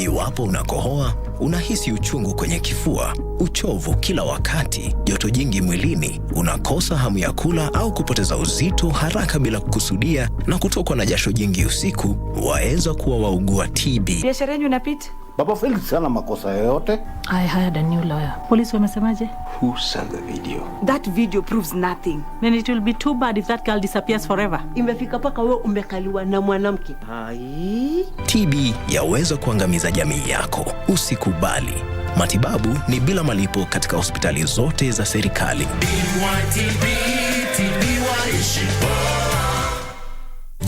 Iwapo unakohoa, unahisi uchungu kwenye kifua, uchovu kila wakati, joto jingi mwilini, unakosa hamu ya kula au kupoteza uzito haraka bila kukusudia, na kutokwa na jasho jingi usiku, waweza kuwa waugua TB. Biashara yenu inapita? Baba Felix sana makosa yoyote. I hired a new lawyer. Police wamesemaje? Who sent the video? That video proves nothing. Then it will be too bad if that girl disappears forever. Imefika paka wewe umekaliwa na mwanamke. Hai. TB yaweza kuangamiza jamii yako. Usikubali. Matibabu ni bila malipo katika hospitali zote za serikali.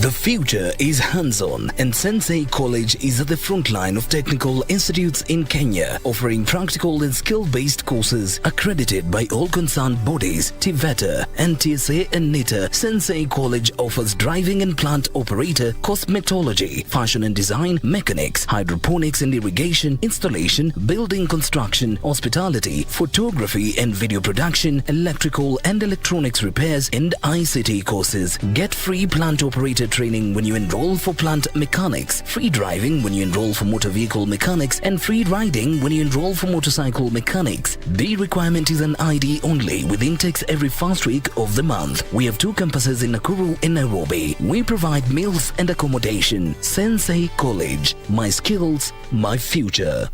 The future is hands-on, and Sensei College is at the front line of technical institutes in Kenya, offering practical and skill-based courses accredited by all concerned bodies, TVETA, NTSA and NITA. Sensei College offers driving and plant operator, cosmetology, fashion and design, mechanics, hydroponics and irrigation, installation, building construction, hospitality, photography and video production, electrical and electronics repairs, and ICT courses. Get free plant operator training when you enroll for plant mechanics, free driving when you enroll for motor vehicle mechanics, and free riding when you enroll for motorcycle mechanics. The requirement is an ID only, with intakes every first week of the month. We have 2 campuses in Nakuru and Nairobi. We provide meals and accommodation. Sensei College. My skills, my future.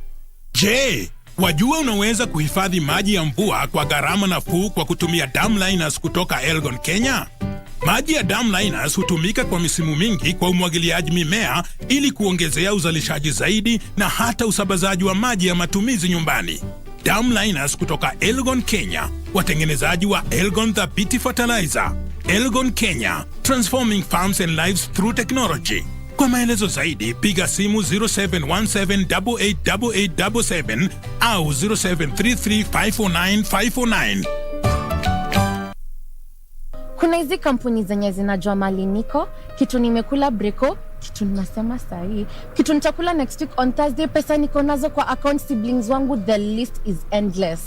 Je, wajua unaweza kuhifadhi maji ya mvua kwa gharama nafuu kwa kutumia dam liners kutoka Elgon, Kenya? Maji ya dam liners hutumika kwa misimu mingi kwa umwagiliaji mimea ili kuongezea uzalishaji zaidi na hata usambazaji wa maji ya matumizi nyumbani. Dam liners kutoka Elgon, Kenya, watengenezaji wa Elgon Thabiti Fertilizer. Elgon, Kenya, transforming farms and lives through technology. Kwa maelezo zaidi, piga simu 0717888877 au 0733549549. Kuna hizi kampuni zenye zinajua mali niko, kitu nimekula breko, kitu ninasema sahi, kitu nitakula next week on Thursday, pesa niko nazo kwa account, siblings wangu, the list is endless.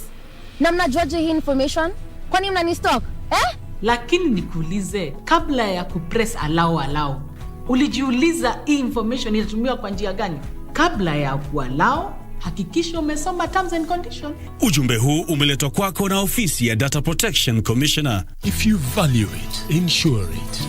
Na mnajuaje hii information? Kwani mnani stock? Lakini nikuulize, kabla ya kupress allow, ulijiuliza hii information inatumiwa kwa njia gani? Kabla ya kuallow, hakikisha umesoma terms and conditions. Ujumbe huu umeletwa kwako na ofisi ya Data Protection Commissioner. If you value it, insure it.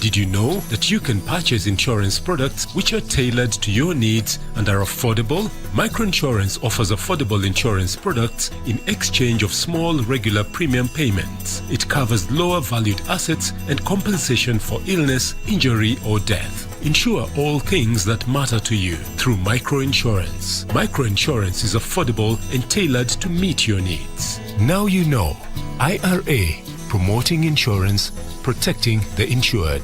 Did you know that you can purchase insurance products which are tailored to your needs and are affordable? Microinsurance offers affordable insurance products in exchange of small regular premium payments. It covers lower valued assets and compensation for illness, injury or death. Insure all things that matter to you through microinsurance. Microinsurance is affordable and tailored to meet your needs. Now you know. IRA, promoting insurance, protecting the insured.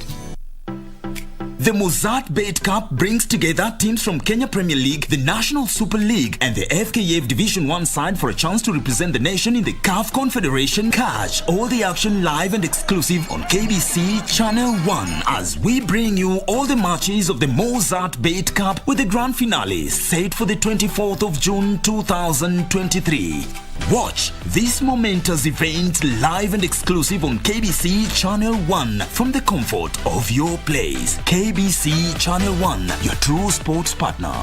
The Mozzart Bet Cup brings together teams from Kenya Premier League, the National Super League, and the FKF Division 1 side for a chance to represent the nation in the CAF Confederation. Catch all the action live and exclusive on KBC Channel 1 as we bring you all the matches of the Mozzart Bet Cup, with the grand finale set for the 24th of June 2023. Watch this momentous event live and exclusive on KBC Channel 1 from the comfort of your place. KBC Channel 1, your true sports partner.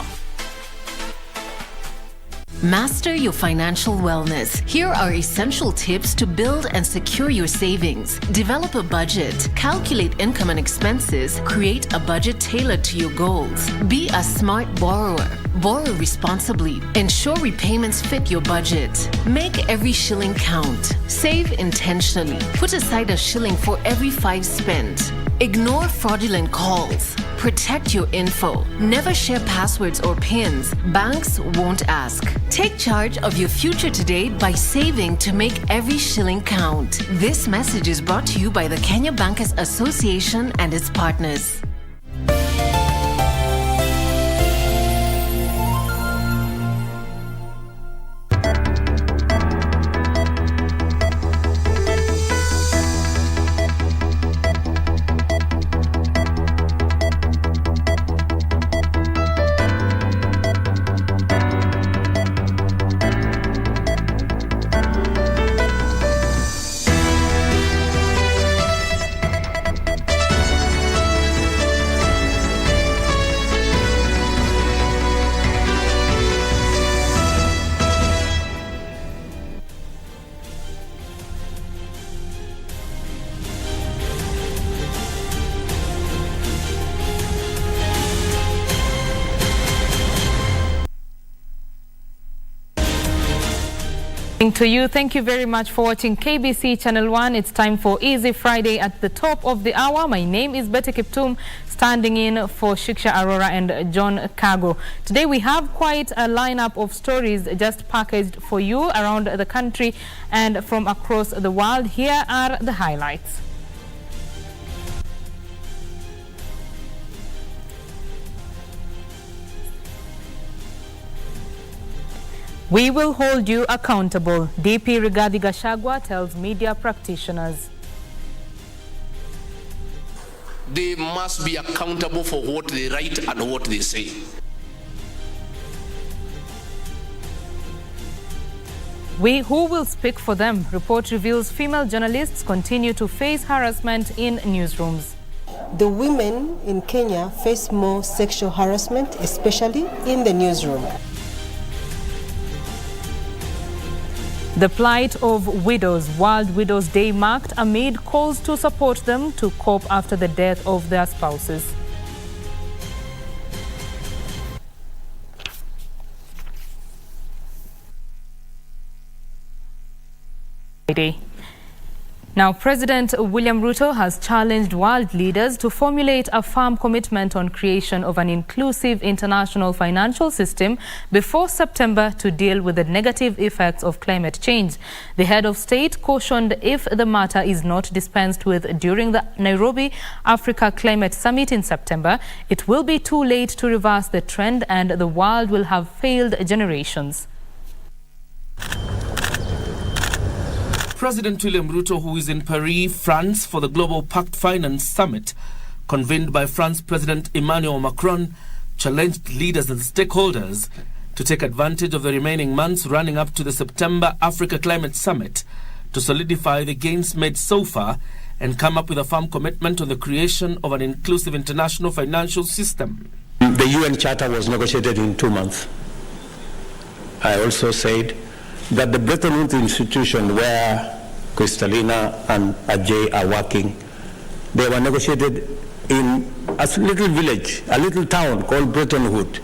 Master your financial wellness. Here are essential tips to build and secure your savings. Develop a budget. Calculate income and expenses. Create a budget tailored to your goals. Be a smart borrower. Borrow responsibly. Ensure repayments fit your budget. Make every shilling count. Save intentionally. Put aside a shilling for every 5 spent. Ignore fraudulent calls. Protect your info. Never share passwords or PINs. Banks won't ask. Take charge of your future today by saving to make every shilling count. This message is brought to you by the Kenya Bankers Association and its partners. To you, thank you very much for watching KBC Channel 1. It's time for Easy Friday at the top of the hour. My name is Kiptum, standing in for Shiksha Arora and John Kago. Today we have quite a lineup of stories just packaged for you around the country and from across the world. Here are the highlights. We will hold you accountable, DP Rigathi Gachagua tells media practitioners. They must be accountable for what they write and what they say. Who will speak for them? Report reveals female journalists continue to face harassment in newsrooms. The women in Kenya face more sexual harassment, especially in the newsroom. The plight of widows. World Widows Day marked amid calls to support them to cope after the death of their spouses. Now, President William Ruto has challenged world leaders to formulate a firm commitment on creation of an inclusive international financial system before September to deal with the negative effects of climate change. The head of state cautioned if the matter is not dispensed with during the Nairobi Africa Climate Summit in September, it will be too late to reverse the trend and the world will have failed generations. President William Ruto, who is in Paris, France, for the Global Pact Finance Summit, convened by France President Emmanuel Macron, challenged leaders and stakeholders to take advantage of the remaining months running up to the September Africa Climate Summit to solidify the gains made so far and come up with a firm commitment on the creation of an inclusive international financial system. The UN Charter was negotiated in 2 months. I also said that the Bretton Woods institution where Kristalina and Ajay are working, they were negotiated in a little village, a little town called Bretton Woods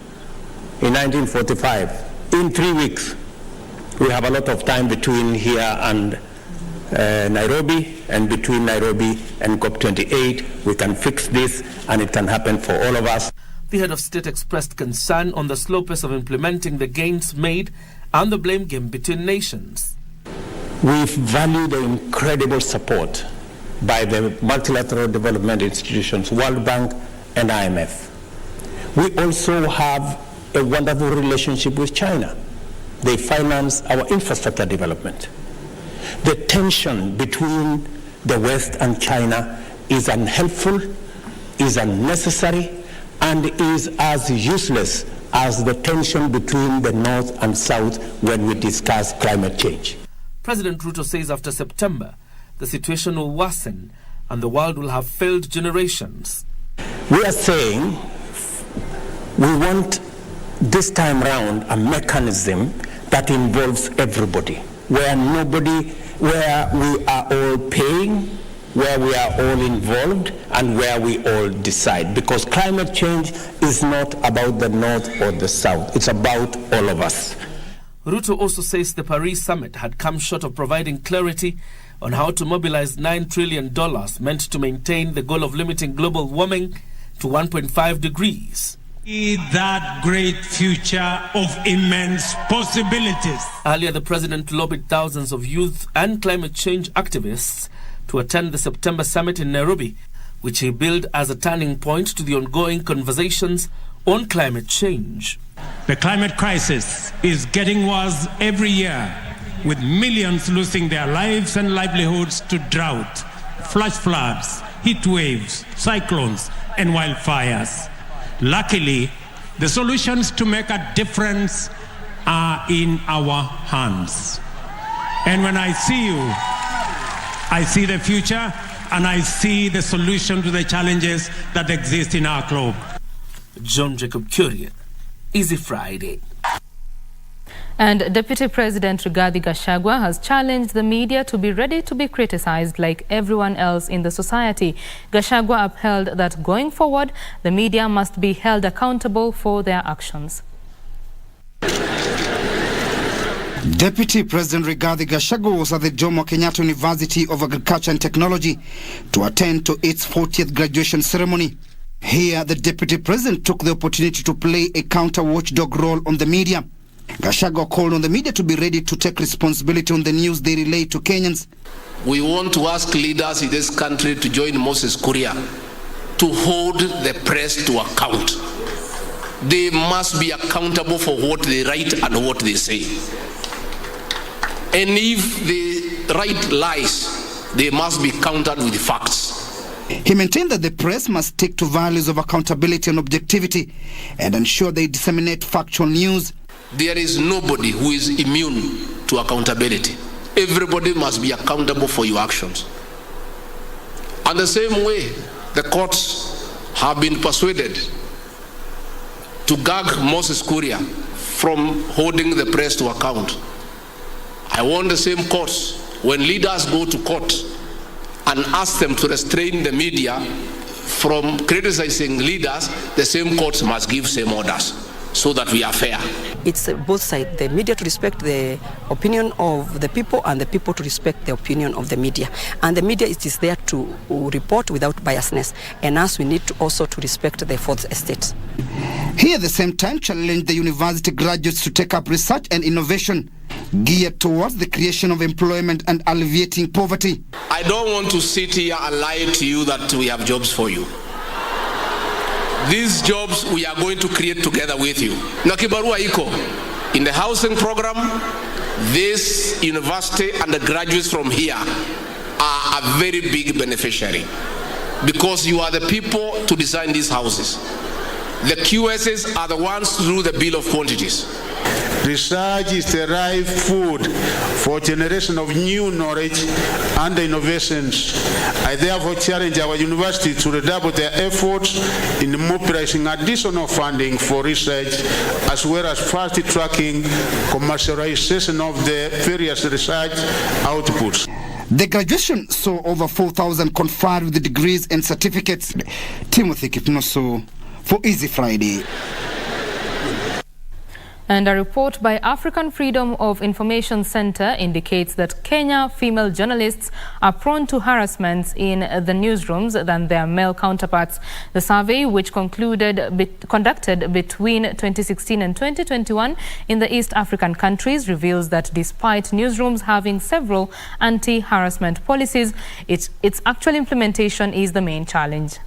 in 1945. In 3 weeks, we have a lot of time between here and Nairobi, and between Nairobi and COP28, we can fix this and it can happen for all of us. The head of state expressed concern on the slow pace of implementing the gains made and the blame game between nations. We value the incredible support by the multilateral development institutions, World Bank and IMF. We also have a wonderful relationship with China. They finance our infrastructure development. The tension between the West and China is unhelpful, is unnecessary, and is as useless as the tension between the North and South when we discuss climate change. President Ruto says after September, the situation will worsen and the world will have failed generations. We are saying we want this time round a mechanism that involves everybody, where we are all paying, where we are all involved, and where we all decide. Because climate change is not about the North or the South. It's about all of us. Ruto also says the Paris summit had come short of providing clarity on how to mobilize $9 trillion meant to maintain the goal of limiting global warming to 1.5 degrees. That great future of immense possibilities. Earlier, the president lobbied thousands of youth and climate change activists to attend the September summit in Nairobi, which he billed as a turning point to the ongoing conversations on climate change. The climate crisis is getting worse every year, with millions losing their lives and livelihoods to drought, flash floods, heat waves, cyclones, and wildfires. Luckily, the solutions to make a difference are in our hands. And when I see you, I see the future and I see the solution to the challenges that exist in our globe. John Jacob Curian, Easy Friday. And Deputy President Rigathi Gachagua has challenged the media to be ready to be criticized like everyone else in the society. Gachagua upheld that going forward, the media must be held accountable for their actions. Deputy President Rigathi Gachagua was at the Jomo Kenyatta University of Agriculture and Technology to attend to its 40th graduation ceremony. Here, the Deputy President took the opportunity to play a counter-watchdog role on the media. Gachagua called on the media to be ready to take responsibility on the news they relay to Kenyans. We want to ask leaders in this country to join Moses Kuria to hold the press to account. They must be accountable for what they write and what they say. And if they write lies, they must be countered with facts. He maintained that the press must stick to values of accountability and objectivity and ensure they disseminate factual news. There is nobody who is immune to accountability. Everybody must be accountable for your actions. And the same way, the courts have been persuaded to gag Moses Kuria from holding the press to account. I want the same courts, when leaders go to court and ask them to restrain the media from criticizing leaders, the same courts must give same orders so that we are fair. It's both sides, the media to respect the opinion of the people and the people to respect the opinion of the media. And the media is there to report without biasness. And us, we need to also to respect the fourth estate. He at the same time challenged the university graduates to take up research and innovation geared towards the creation of employment and alleviating poverty. I don't want to sit here and lie to you that we have jobs for you. These jobs we are going to create together with you. Na kibarua iko. In the housing program, this university and the graduates from here are a very big beneficiary because you are the people to design these houses. The QSs are the ones to do the bill of quantities. Research is the right food for generation of new knowledge and innovations. I therefore challenge our university to redouble their efforts in mobilizing additional funding for research as well as fast-tracking commercialization of the various research outputs. The graduation saw over 4,000 conferred with the degrees and certificates. Timothy Kipnoso for Easy Friday. And a report by African Freedom of Information Center indicates that Kenya female journalists are prone to harassments in the newsrooms than their male counterparts. The survey, which conducted between 2016 and 2021 in the East African countries, reveals that despite newsrooms having several anti-harassment policies, its actual implementation is the main challenge.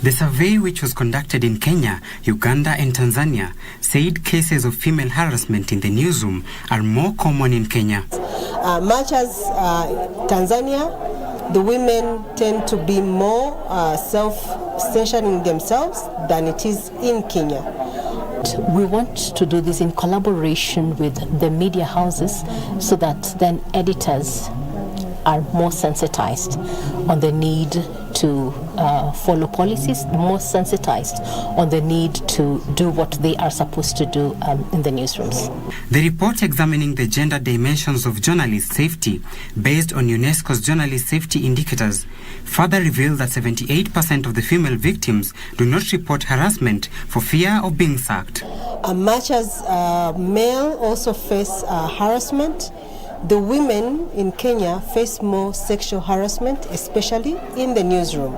The survey, which was conducted in Kenya, Uganda and Tanzania, said cases of female harassment in the newsroom are more common in Kenya. Much as Tanzania, the women tend to be more self-censoring themselves than it is in Kenya. We want to do this in collaboration with the media houses so that then editors are more sensitized on the need to follow policies, more sensitized on the need to do what they are supposed to do in the newsrooms. The report examining the gender dimensions of journalist safety based on UNESCO's journalist safety indicators further revealed that 78% of the female victims do not report harassment for fear of being sacked. Much as male also face harassment, the women in Kenya face more sexual harassment, especially in the newsroom.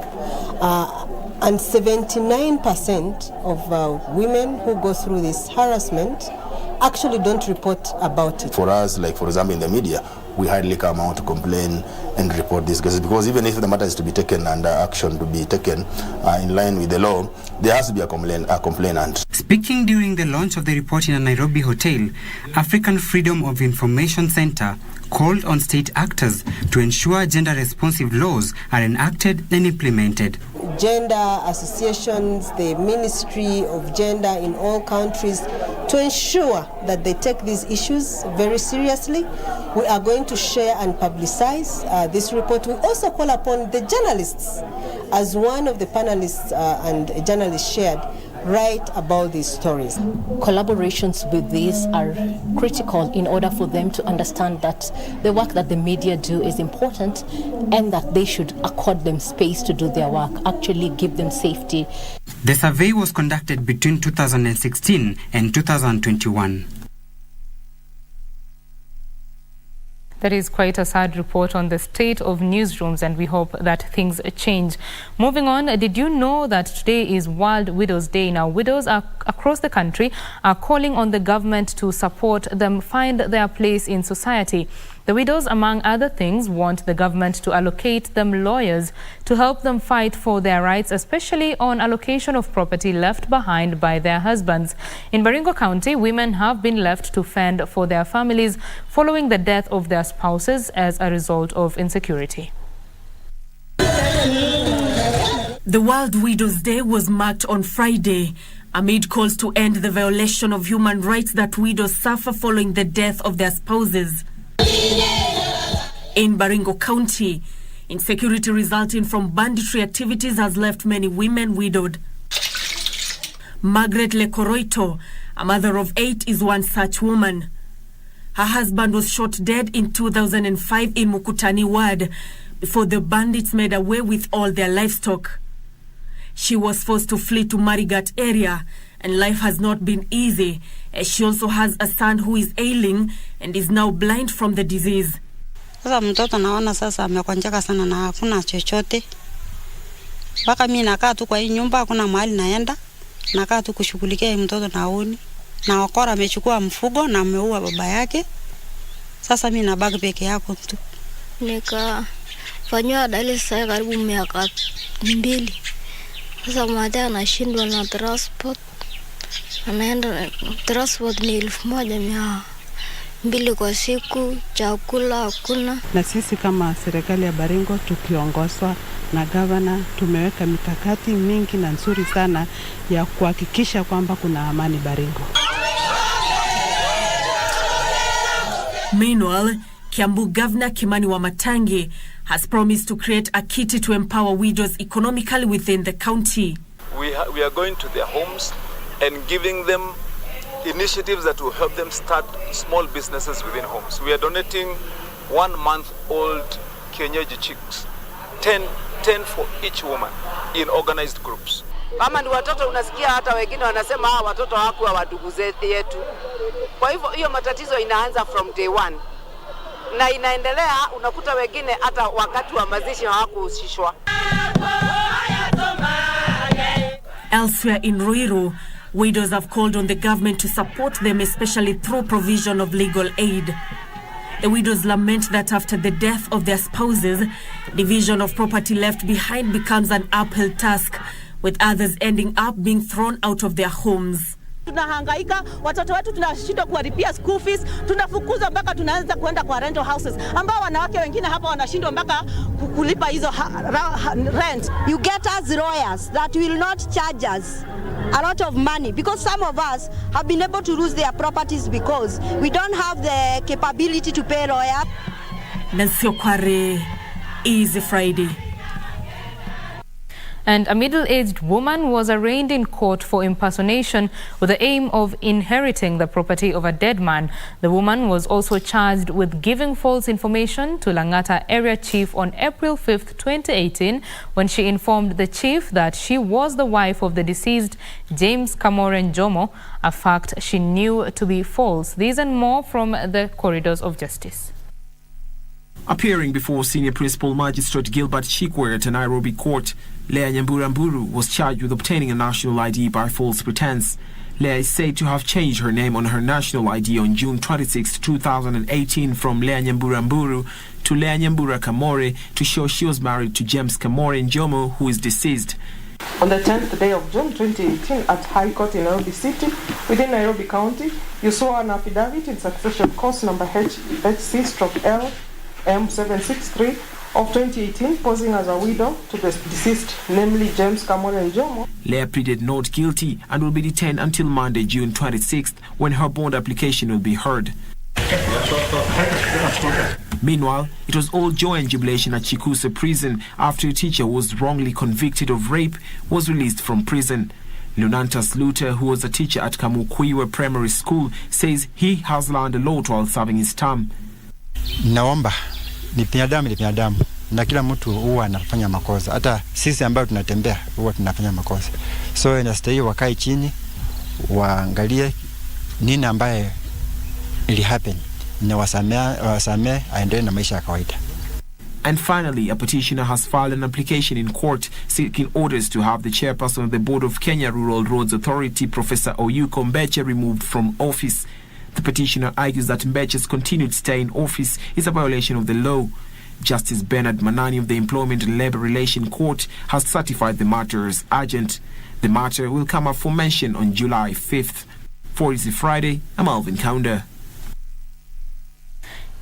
And 79% of women who go through this harassment actually don't report about it. For us, like for example in the media, we hardly come out to complain and report these cases because even if the matter is to be taken and action to be taken in line with the law, there has to be a complainant. Speaking during the launch of the report in a Nairobi hotel, African Freedom of Information Center called on state actors to ensure gender-responsive laws are enacted and implemented. Gender associations, the Ministry of Gender in all countries, to ensure that they take these issues very seriously. We are going to share and publicize this report. We also call upon the journalists, as one of the panelists and journalists shared. write about these stories. Collaborations with these are critical in order for them to understand that the work that the media do is important and that they should accord them space to do their work, actually give them safety. The survey was conducted between 2016 and 2021. That is quite a sad report on the state of newsrooms, and we hope that things change. Moving on, did you know that today is World Widows Day? Now, widows across the country are calling on the government to support them find their place in society. The widows, among other things, want the government to allocate them lawyers to help them fight for their rights, especially on allocation of property left behind by their husbands. In Baringo County, women have been left to fend for their families following the death of their spouses as a result of insecurity. The World Widows Day was marked on Friday amid calls to end the violation of human rights that widows suffer following the death of their spouses. In Baringo County, insecurity resulting from banditry activities has left many women widowed. Margaret Lekoroito, a mother of 8, is one such woman. Her husband was shot dead in 2005 in Mukutani ward before the bandits made away with all their livestock. She was forced to flee to Marigat area, and life has not been easy, as she also has a son who is ailing and is now blind from the disease. Sasa mtoto naona sasa amekonjeka sana na hakuna chochote. Baka mimi nakaa tu kwa hii nyumba, hakuna mahali naenda. Nakaa tu kushughulikia mtoto naoni. Na wakora amechukua mfugo na ameua baba yake. Sasa mimi nabaki peke yako tu. Nikafanywa dialysis karibu miaka 2. Sasa mate anashindwa na transport. Anaenda transport ni 1,200 kwa siku, chakula hakuna. Na sisi kama serikali ya Baringo tukiongozwa na gavana tumeweka mikakati mingi na nzuri sana ya kuhakikisha kwamba kuna amani Baringo. Meanwhile, Kiambu Governor Kimani Wamatangi has promised to create a kitty to empower widows economically within the county. We are going to their homes and giving them initiatives that will help them start small businesses within homes. We are donating 1-month-old kienyeji chicks, 10 for each woman in organized groups. Kama ni watoto unasikia hata wengine wanasema watoto hawakuwa wadugu yetu. Kwa hivyo hiyo matatizo inaanza from day 1. Na inaendelea, unakuta wengine hata wakati wa mazishi hawakuhusishwa. Elsewhere in Ruiru, widows have called on the government to support them, especially through provision of legal aid. The widows lament that after the death of their spouses, division of property left behind becomes an uphill task, with others ending up being thrown out of their homes. Tunahangaika, watoto wetu tunashindwa kuwalipia school fees, tunafukuzwa mpaka tunaanza kuenda kwa rental houses, ambao wanawake wengine hapa wanashindwa mpaka kulipa hizo rent. You get us lawyers that will not charge us a lot of money, because some of us have been able to lose their properties because we don't have the capability to pay lawyers. Nancy Okware, Easy Friday. And a middle-aged woman was arraigned in court for impersonation with the aim of inheriting the property of a dead man. The woman was also charged with giving false information to Langata area chief on April 5th, 2018, when she informed the chief that she was the wife of the deceased James Kamoren Jomo, a fact she knew to be false. These and more from the corridors of justice. Appearing before Senior Principal Magistrate Gilbert Chikwe at a Nairobi court, Leah Nyambura was charged with obtaining a national ID by false pretense. Leah is said to have changed her name on her national ID on June 26, 2018 from Leah Nyambura to Leah Nyambura Kamore to show she was married to James Kamore Njomo, who is deceased. On the 10th day of June 2018 at High Court in Nairobi City, within Nairobi County, you saw an affidavit in succession course number HC/L M763 of 2018 posing as a widow to the deceased, namely James Kamoren Jomo. Leah pleaded not guilty and will be detained until Monday, June 26th, when her bond application will be heard. Meanwhile, it was all joy and jubilation at Chikuse prison after a teacher who was wrongly convicted of rape was released from prison. Leonantas Lute, who was a teacher at Kamukwiwe Primary School, says he has learned a lot while serving his term. Naomba ni binadamu na kila mtu huwa anafanya makosa, hata sisi ambao tunatembea huwa tunafanya makosa, so inastahili wakae chini waangalie nini ambaye ili happen na wasamee aendelee na maisha ya kawaida. And finally, a petitioner has filed an application in court seeking orders to have the chairperson of the Board of Kenya Rural Roads Authority, Professor Oyuko Mbeche, removed from office. The petitioner argues that Mbeche's continued stay in office is a violation of the law. Justice Bernard Manani of the Employment and Labour Relation Court has certified the matter as urgent. The matter will come up for mention on July 5th. For Easy Friday, I'm Alvin Kaunder.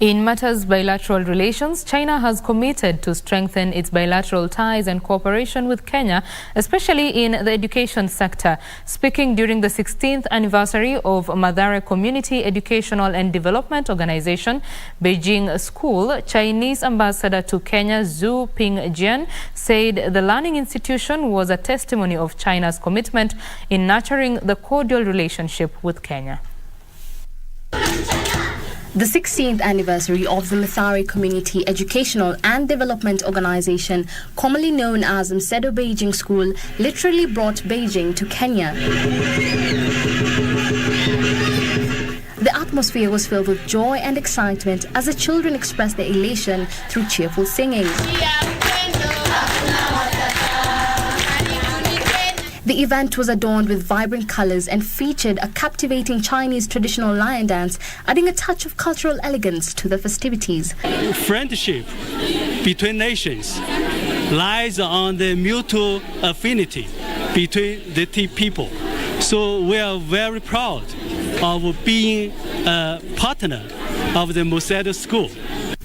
In matters bilateral relations, China has committed to strengthen its bilateral ties and cooperation with Kenya, especially in the education sector. Speaking during the 16th anniversary of Mathare Community Educational and Development Organization, Beijing School, Chinese ambassador to Kenya Zhu Pingjian said the learning institution was a testimony of China's commitment in nurturing the cordial relationship with Kenya. The 16th anniversary of the Mathare Community Educational and Development Organization, commonly known as Msedo Beijing School, literally brought Beijing to Kenya. The atmosphere was filled with joy and excitement as the children expressed their elation through cheerful singing. The event was adorned with vibrant colors and featured a captivating Chinese traditional lion dance, adding a touch of cultural elegance to the festivities. Friendship between nations lies on the mutual affinity between the two people. So we are very proud of being a partner of the Mozzart School.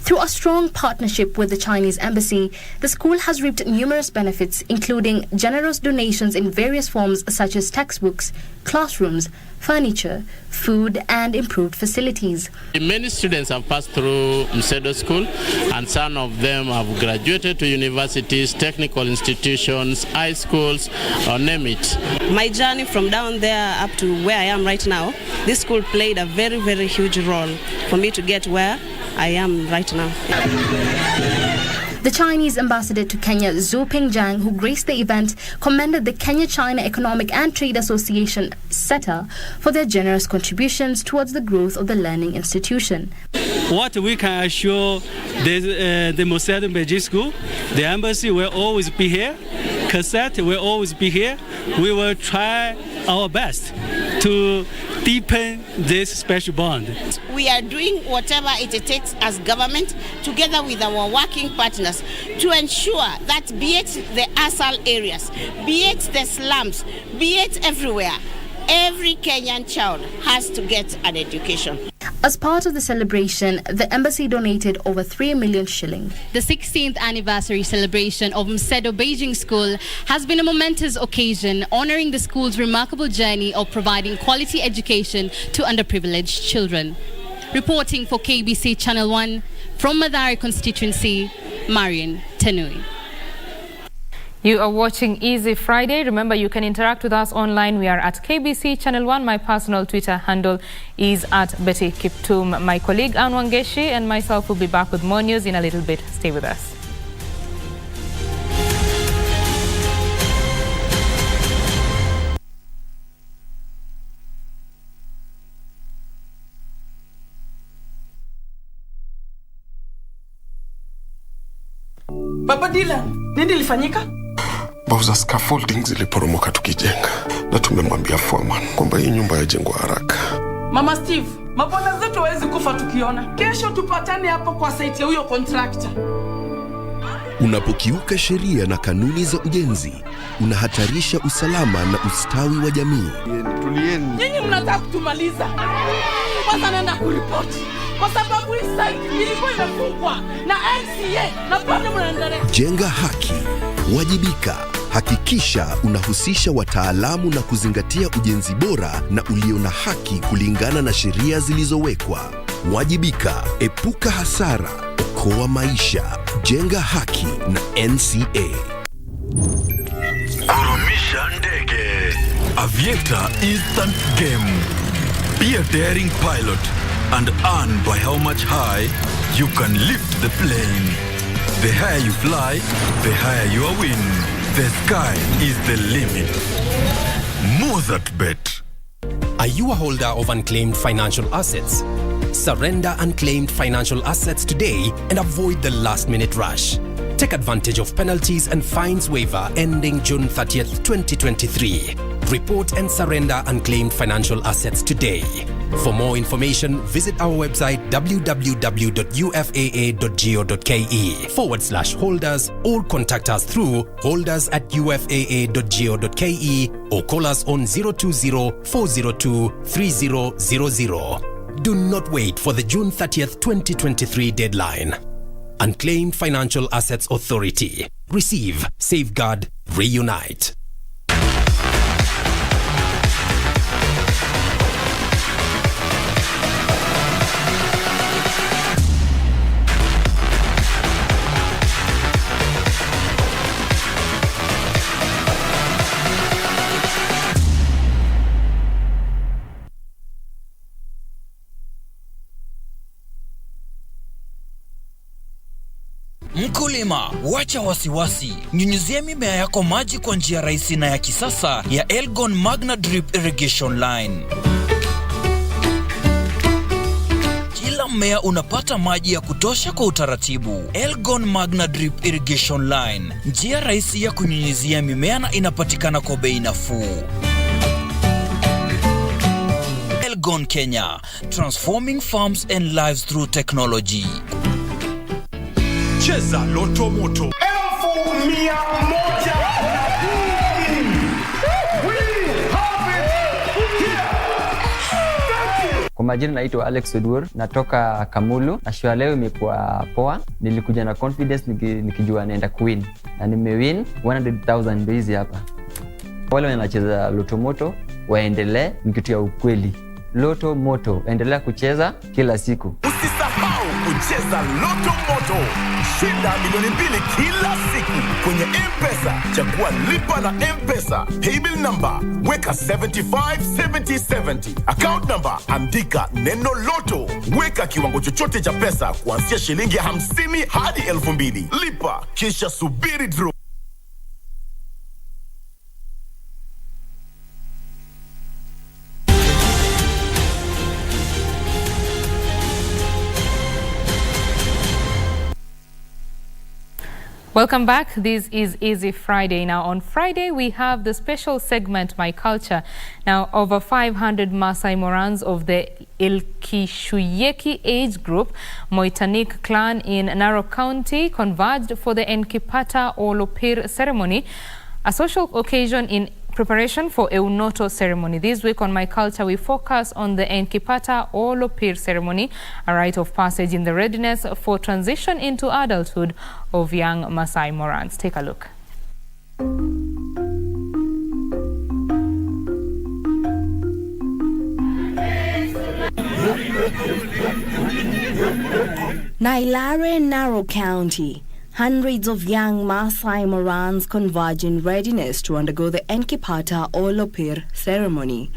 Through a strong partnership with the Chinese embassy, the school has reaped numerous benefits, including generous donations in various forms such as textbooks, classrooms, furniture, food, and improved facilities. Many students have passed through Msedo School, and some of them have graduated to universities, technical institutions, high schools, or name it. My journey from down there up to where I am right now, this school played a very, very huge role for me to get where I am right now. The Chinese ambassador to Kenya, Zhu Pingjian, who graced the event, commended the Kenya-China Economic and Trade Association, SETA, for their generous contributions towards the growth of the learning institution. What we can assure the Mozzart Bet School, the embassy will always be here, cassette will always be here. We will try our best to deepen this special bond. We are doing whatever it takes as government, together with our working partners, to ensure that be it the ASAL areas, be it the slums, be it everywhere, every Kenyan child has to get an education. As part of the celebration, the embassy donated over 3 million shillings. The 16th anniversary celebration of Msedo Beijing School has been a momentous occasion, honoring the school's remarkable journey of providing quality education to underprivileged children. Reporting for KBC Channel 1 from Mathare constituency, Marian Tenui. You are watching Easy Friday. Remember, you can interact with us online. We are at KBC Channel 1. My personal Twitter handle is at Betty Kiptum. My colleague Ann Wangeshi and myself will be back with more news in a little bit. Stay with us. Baba Dylan, nini ilifanyika? Bao za scaffolding ziliporomoka tukijenga, na tumemwambia foreman kwamba hii nyumba yajengwa haraka. Mama Steve, mabwana zetu hawezi kufa tukiona. Kesho tupatane hapo kwa site ya huyo contractor. Unapokiuka sheria na kanuni za ujenzi, unahatarisha usalama na ustawi wa jamii. Tulieni. Nyinyi mnataka kutumaliza. Kwanza naenda kuripoti. Kwa sababu hii site ilikuwa imefungwa na NCA na pale mnaendelea. Jenga haki, wajibika. Hakikisha unahusisha wataalamu na kuzingatia ujenzi bora na ulio na haki kulingana na sheria zilizowekwa. Wajibika, epuka hasara, okoa maisha. Jenga haki na NCA. Kurumisha ndege. Aviator Instant Game. Be a daring pilot and earn by how much high you can lift the plane. The higher you fly, the higher your win. The sky is the limit. Mozzart Bet. Are you a holder of unclaimed financial assets? Surrender unclaimed financial assets today and avoid the last-minute rush. Take advantage of penalties and fines waiver ending June 30th, 2023. Report and surrender unclaimed financial assets today. For more information, visit our website www.ufaa.go.ke/holders or contact us through holders@ufaa.go.ke or call us on 020-402-3000. Do not wait for the June 30th, 2023 deadline. Unclaimed Financial Assets Authority. Receive, safeguard, reunite. Mkulima, wacha wasiwasi. Nyunyuzia mimea yako maji kwa njia rahisi na ya kisasa ya Elgon Magna Drip Irrigation Line. Kila mmea unapata maji ya kutosha kwa utaratibu. Elgon Magna Drip Irrigation Line, njia rahisi ya kunyunyizia mimea na inapatikana kwa bei nafuu. Elgon Kenya, transforming farms and lives through technology. Cheza Loto Moto 1100. Kwa majina naitwa Alex Odur, natoka Kamulu. Na show leo imekuwa poa. Nilikuja na confidence nikijua naenda kuwin. Na nimewin 100,000 hizi hapa. Wale wanacheza Loto Moto waendelee, ni kitu ya ukweli. Loto Moto, endelea kucheza kila siku. Usisahau kucheza Loto Moto. Shinda milioni 2 kila siku kwenye M-Pesa. Chagua lipa na M-Pesa. Paybill number, weka 757070. Account number, andika neno Loto. Weka kiwango chochote cha pesa kuanzia shilingi 50 hadi 2,000. Lipa, kisha subiri draw. Welcome back. This is Easy Friday. Now, on Friday, we have the special segment, My Culture. Now, over 500 Maasai Morans of the Ilkishuyeki age group, Moitanik clan in Narok County, converged for the Enkipata Olopir ceremony, a social occasion in preparation for Eunoto ceremony. This week on My Culture, we focus on the Enkipata Olopir ceremony, a rite of passage in the readiness for transition into adulthood of young Maasai Morans. Take a look. Nailare, Narok County. Hundreds of young Maasai Morans converge in readiness to undergo the Enkipata Olopir ceremony.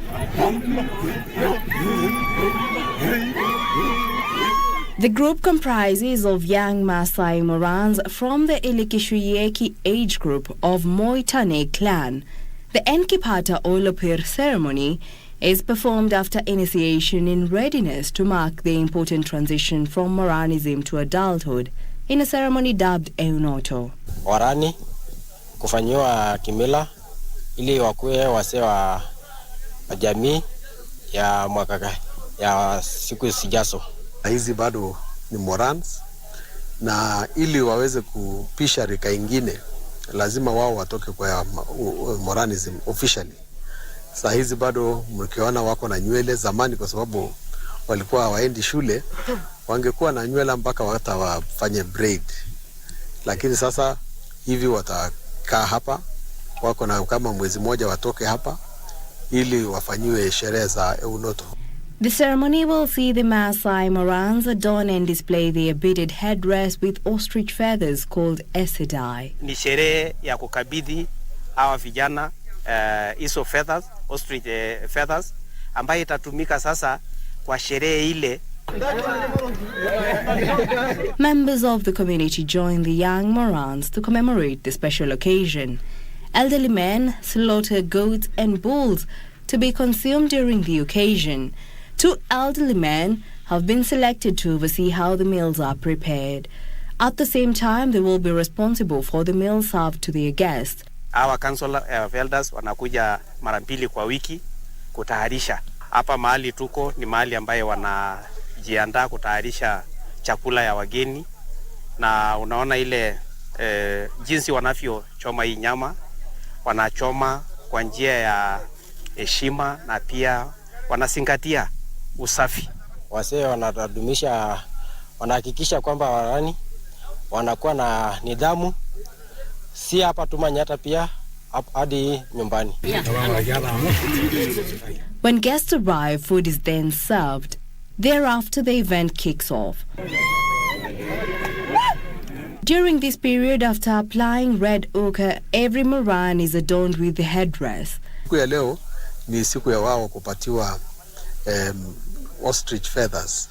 The group comprises of young Maasai Morans from the Ilikishuyeki age group of Moitane clan. The Enkipata Olopir ceremony is performed after initiation in readiness to mark the important transition from Moranism to adulthood, in a ceremony dubbed Eunoto. Warani kufanyiwa kimila ili wakuwe wase wa jamii ya mwaka ya siku zijazo. Hizi bado ni Morans, na ili waweze kupisha rika ingine lazima wao watoke kwa Moranism officially. Sasa hizi bado mkiona wako na nywele. Zamani kwa sababu walikuwa hawaendi shule, wangekuwa na nywele mpaka wafanye braid, lakini sasa hivi watakaa hapa, wako na kama mwezi mmoja watoke hapa ili wafanyiwe sherehe za Eunoto. The ceremony will see the Maasai Morans adorn and display their beaded headdress with ostrich feathers called esedai. Ni sherehe ya kukabidhi hawa vijana hizo feathers, ostrich feathers, ambayo itatumika sasa kwa sherehe ile. Members of the community joined the young Morans to commemorate the special occasion. Elderly men slaughter goats and bulls to be consumed during the occasion. 2 elderly men have been selected to oversee how the meals are prepared. At the same time, they will be responsible for the meals served to their guests. Our council of elders wanakuja mara mbili kwa wiki kutayarisha. Hapa mahali tuko ni mahali ambayo wanajiandaa kutayarisha chakula ya wageni, na unaona ile jinsi wanavyochoma hii nyama, wanachoma kwa njia ya heshima na pia wanazingatia usafi. Wasee wanadumisha, wanahakikisha kwamba wanakuwa na nidhamu, si hapa tu Manyata, pia hadi nyumbani. When guests arrive, food is then served. Thereafter, the event kicks off. During this period, after applying red ochre, every Moran is adorned with the headdress. Siku ya leo ni siku ya wao kupatiwa ostrich feathers,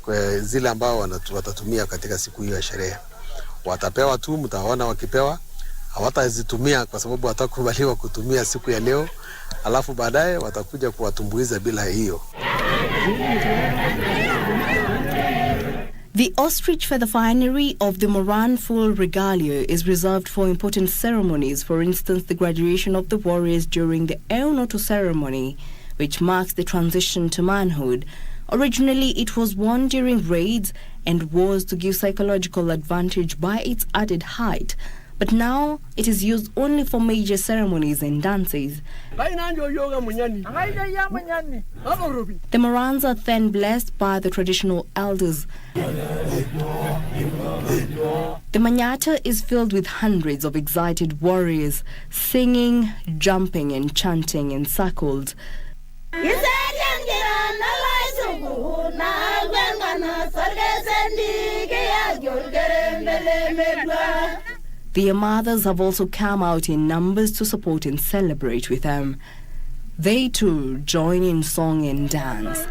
kwa zile ambao watatumia katika siku hiyo ya sherehe. Watapewa tu, mtaona wakipewa, hawatazitumia kwa sababu watakubaliwa kutumia siku ya leo, alafu baadaye watakuja kuwatumbuiza bila hiyo. The ostrich feather finery of the Moran full regalia is reserved for important ceremonies, for instance the graduation of the warriors during the Eunoto ceremony, which marks the transition to manhood. Originally, it was worn during raids and wars to give psychological advantage by its added height, but now it is used only for major ceremonies and dances. The Morans are then blessed by the traditional elders. The Manyata is filled with hundreds of excited warriors, singing, jumping and chanting in circles. Their mothers have also come out in numbers to support and celebrate with them. They too join in song and dance.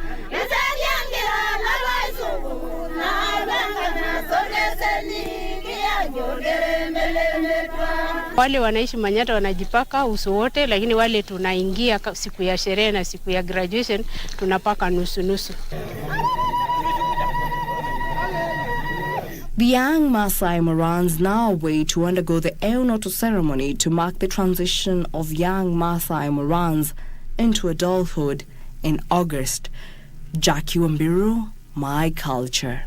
Wale wanaishi Manyata wanajipaka uso wote, lakini wale tunaingia siku ya sherehe na siku ya graduation tunapaka nusu nusu. The young Maasai Morans now wait to undergo the Eunoto ceremony to mark the transition of young Maasai Morans into adulthood in August. Jackie Wambiru, My Culture.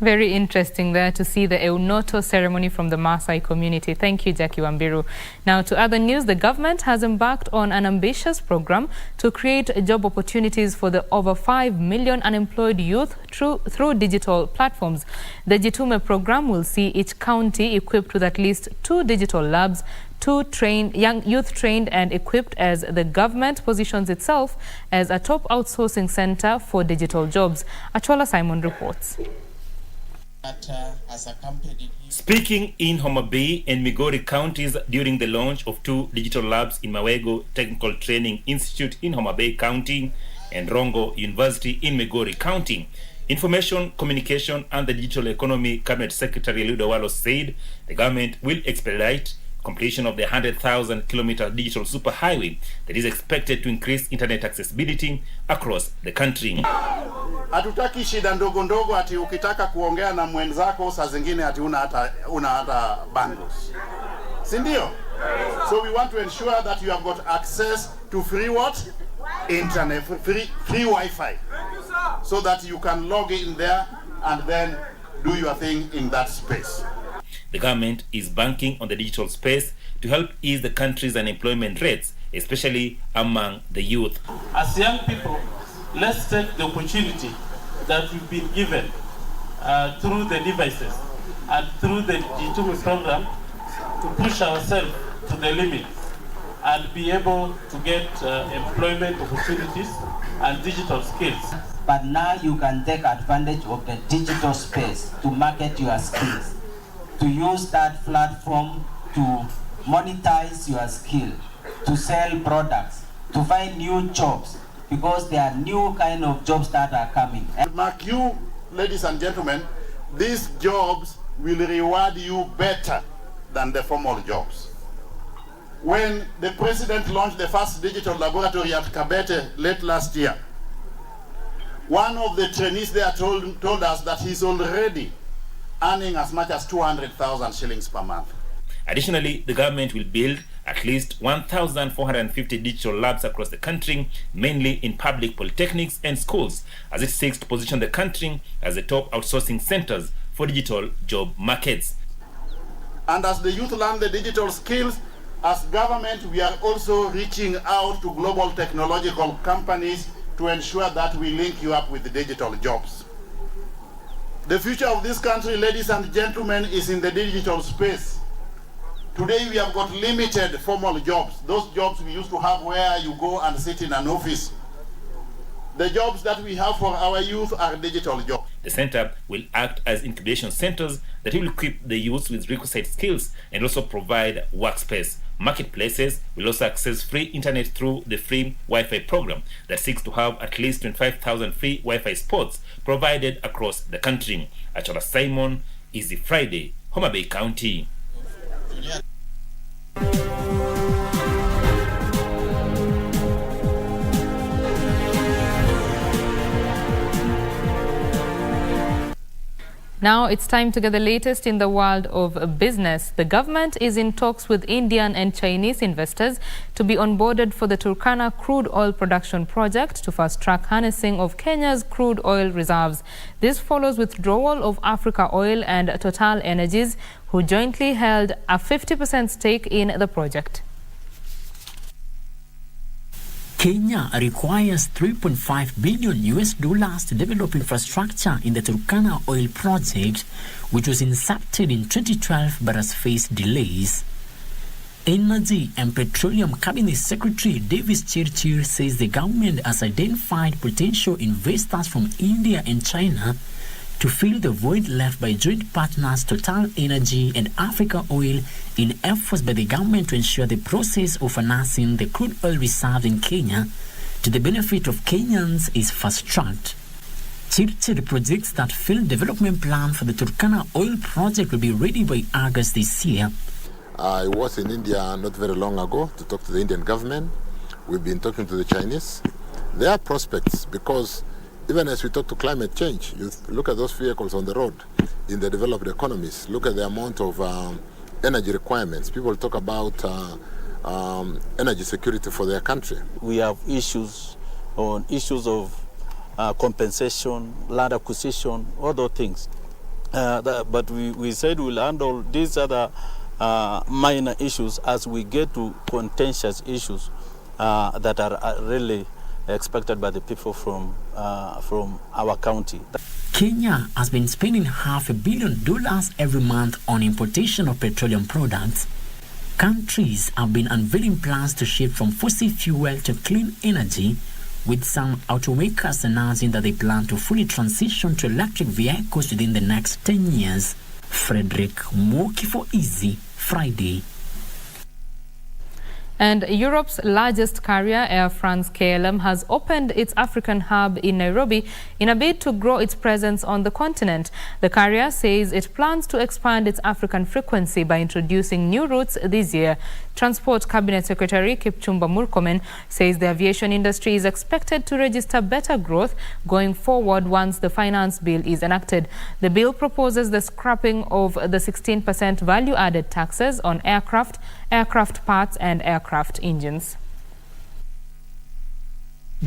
Very interesting there to see the Eunoto ceremony from the Maasai community. Thank you, Jackie Wambiru. Now to other news, the government has embarked on an ambitious program to create job opportunities for the over 5 million unemployed youth through digital platforms. The Jituma program will see each county equipped with at least 2 digital labs, 2 young youth trained and equipped, as the government positions itself as a top outsourcing center for digital jobs. Achola Simon reports. Speaking in Homa Bay and Migori counties during the launch of 2 digital labs in Mawego Technical Training Institute in Homa Bay County and Rongo University in Migori County, Information, Communication and the Digital Economy Cabinet Secretary Ludo Wallace said the government will expedite completion of the 100,000-kilometer digital superhighway that is expected to increase internet accessibility across the country. Hatutaki shida ndogo ndogo ati ukitaka kuongea na mwenzako saa zingine ati una hata bundles. Si ndio? So we want to ensure that you have got access to free what? Internet, free Wi-Fi. So that you can log in there and then do your thing in that space. The government is banking on the digital space to help ease the country's unemployment rates, especially among the youth. As young people, let's take the opportunity that we've been given through the devices and through the Jituma program to push ourselves to the limit and be able to get employment opportunities and digital skills. But now you can take advantage of the digital space to market your skills, to use that platform to monetize your skill, to sell products, to find new jobs, because there are new kind of jobs that are coming. And mark you, ladies and gentlemen, these jobs will reward you better than the formal jobs. When the president launched the first digital laboratory at Kabete late last year, one of the trainees there told us that he's already earning as much as 200,000 shillings per month. Additionally, the government will build at least 1,450 digital labs across the country, mainly in public polytechnics and schools, as it seeks to position the country as the top outsourcing centers for digital job markets. And as the youth learn the digital skills, as government, we are also reaching out to global technological companies to ensure that we link you up with the digital jobs. The future of this country, ladies and gentlemen, is in the digital space. Today we have got limited formal jobs. Those jobs we used to have where you go and sit in an office. The jobs that we have for our youth are digital jobs. The center will act as incubation centers that will equip the youth with requisite skills and also provide workspace. Marketplaces will also access free internet through the free Wi-Fi program that seeks to have at least 25,000 free Wi-Fi spots provided across the country. Achola Simon, Easy Friday, Homa Bay County. Now it's time to get the latest in the world of business. The government is in talks with Indian and Chinese investors to be onboarded for the Turkana crude oil production project to fast-track harnessing of Kenya's crude oil reserves. This follows withdrawal of Africa Oil and Total Energies, who jointly held a 50% stake in the project. Kenya requires $3.5 billion to develop infrastructure in the Turkana oil project, which was incepted in 2012 but has faced delays. Energy and Petroleum Cabinet Secretary Davis Chirchir says the government has identified potential investors from India and China to fill the void left by joint partners Total Energy and Africa Oil in efforts by the government to ensure the process of harnessing the crude oil reserves in Kenya to the benefit of Kenyans is fast-tracked. Chirchir projects that field development plan for the Turkana oil project will be ready by August this year. I was in India not very long ago to talk to the Indian government. We've been talking to the Chinese. There are prospects because even as we talk to climate change, you look at those vehicles on the road in the developed economies, look at the amount of energy requirements. People talk about energy security for their country. We have issues of compensation, land acquisition, other things. But we said we'll handle these other minor issues as we get to contentious issues that are really expected by the people from our county. Kenya has been spending $500 million every month on importation of petroleum products. Countries have been unveiling plans to shift from fossil fuel to clean energy, with some automakers announcing that they plan to fully transition to electric vehicles within the next 10 years. Frederick Moki for Easy Friday. And Europe's largest carrier, Air France-KLM, has opened its African hub in Nairobi in a bid to grow its presence on the continent. The carrier says it plans to expand its African frequency by introducing new routes this year. Transport Cabinet Secretary Kiptum Murkomen says the aviation industry is expected to register better growth going forward once the finance bill is enacted. The bill proposes the scrapping of the 16% value-added taxes on aircraft parts and aircraft engines.